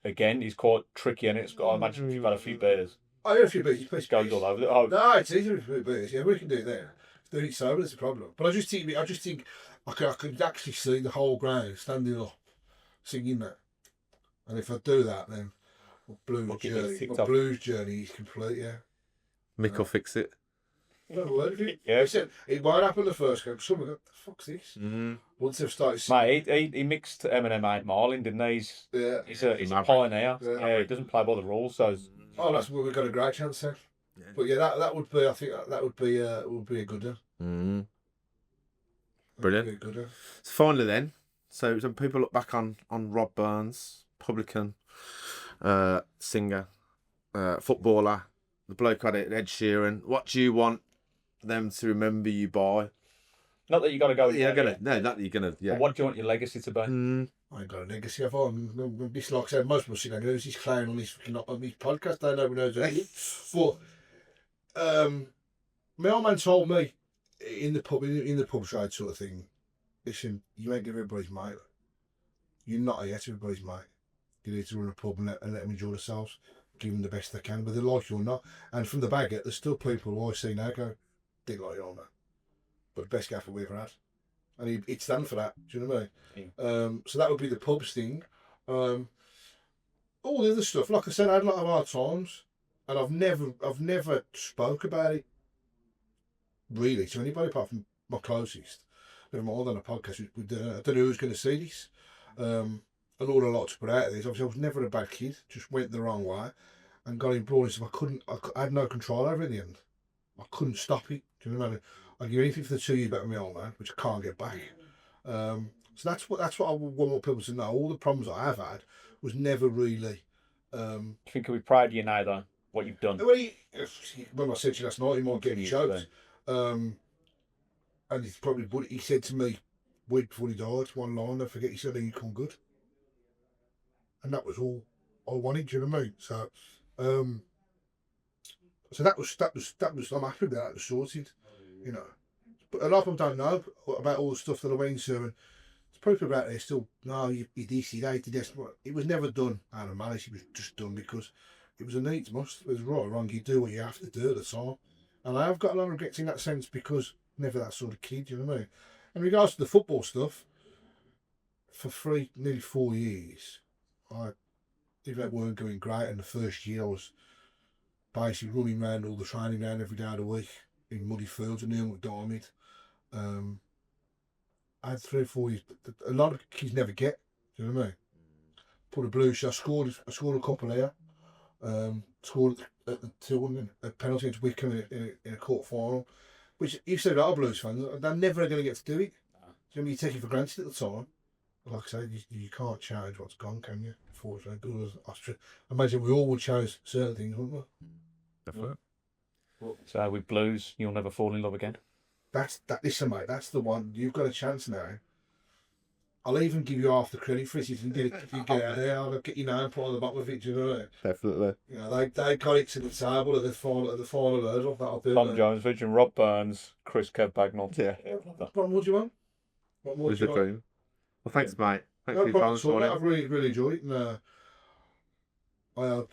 again is quite tricky, and it's got. I imagine you've had a few beers. I had a few beers. It goes all over. Oh, no, it's easy with a few beers. Yeah, we can do it there. Doing it sober is a problem. But I just think I could actually see the whole ground standing up, singing that. And if I do that, then my blues journey is complete. Yeah. Mick will fix it. Never heard of it. Yeah. He said it might happen the first game. Someone go, the fuck's this? Mm-hmm. Once they've started singing. mate, he mixed Eminem 8 Mile, didn't he? He's a pioneer. Yeah. He doesn't play by the rules, so. Oh, that's where we've got a great chance then. Yeah. But yeah, that would be. I think that would be a good one. Mm-hmm. Brilliant. Be a good one. So finally, then, so people look back on Rob Burns, publican, singer, footballer, the bloke had it, Ed Sheeran. What do you want them to remember you by? Not that you got to go. Yeah, no, not that you're gonna. Yeah. But what do you want your legacy to be? I ain't got a legacy. I've on this, like I said, most people see that who's this clown on his podcast. They nobody knows who. But my old man told me in the pub trade sort of thing. Listen, you ain't everybody's mate. You're not yet everybody's mate. You need to run a pub and let them enjoy themselves, give them the best they can, whether they like you or not. And from the baguette, there's still people who I see now go, didn't like you on that, but the best gaffer we ever had. And he'd stand for that. Do you know what I mean? Yeah. So that would be the pubs thing. All the other stuff, like I said, I had a lot of hard times, and I've never spoke about it really to anybody apart from my closest. Never mind on a podcast. I don't know who's going to see this. And all I like to put out of this, obviously, I was never a bad kid. Just went the wrong way, and got embroiled in stuff. I had no control over it in the end. I couldn't stop it. Do you know what I mean? I'd give anything for the 2 years back with my old man, which I can't get back. So that's what I want more people to know. All the problems I have had was never really. I think we're proud of you now, though. What you've done. When I said to you last night, he might get choked. And he said to me, week before he died, one line, I forget, he said, "Then you come good." And that was all I wanted. Do you know what I mean? So that was. I'm happy with that. It was sorted. You know, but a lot of them don't know about all the stuff that I went into, and there's probably people out there still, no, you this, you that, this. It was never done out of malice. It was just done because it was a needs must. It was right or wrong. You do what you have to do at the time, and I have got a lot of regrets in that sense because never that sort of kid. You know what I mean? In regards to the football stuff, for nearly 4 years, even though it weren't going great, and the first year I was basically running around all the training ground every day of the week in muddy fields and Neil McDiarmid. I had 3 or 4 years. A lot of kids never get. Do you know what I mean? Put a blue shot. I scored a couple here. Scored at the Tilton, a penalty against Wickham in a quarter final. Which you said a lot of Blues fans, they're never going to get to do it. Do you know, you take it for granted at the time. Like I said, you can't change what's gone, can you? Unfortunately, I imagine we all would change certain things, wouldn't we? Definitely. So with Blues, you'll never fall in love again. Listen, mate, that's the one. You've got a chance now. I'll even give you half the credit for it if you get out there. I'll get your name put on the bottom of it. Do you know what I mean? Definitely. You know, they got it to the table at the final hurdle. That'll do. Tom Jones featuring Rob Burns, Chris Kev Bagnall. Yeah. What do you want? What more do you want? Well, thanks, mate. Thanks No for your time this problem. morning. I've really enjoyed it, and I hope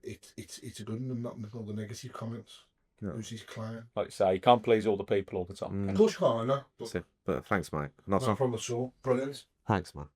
it's a good one and not all the negative comments. No. Who's this clown? Like you say, you can't please all the people all the time. Of course, I know. But thanks, mate. Nice No one. problem at all. Brilliant. Thanks, man.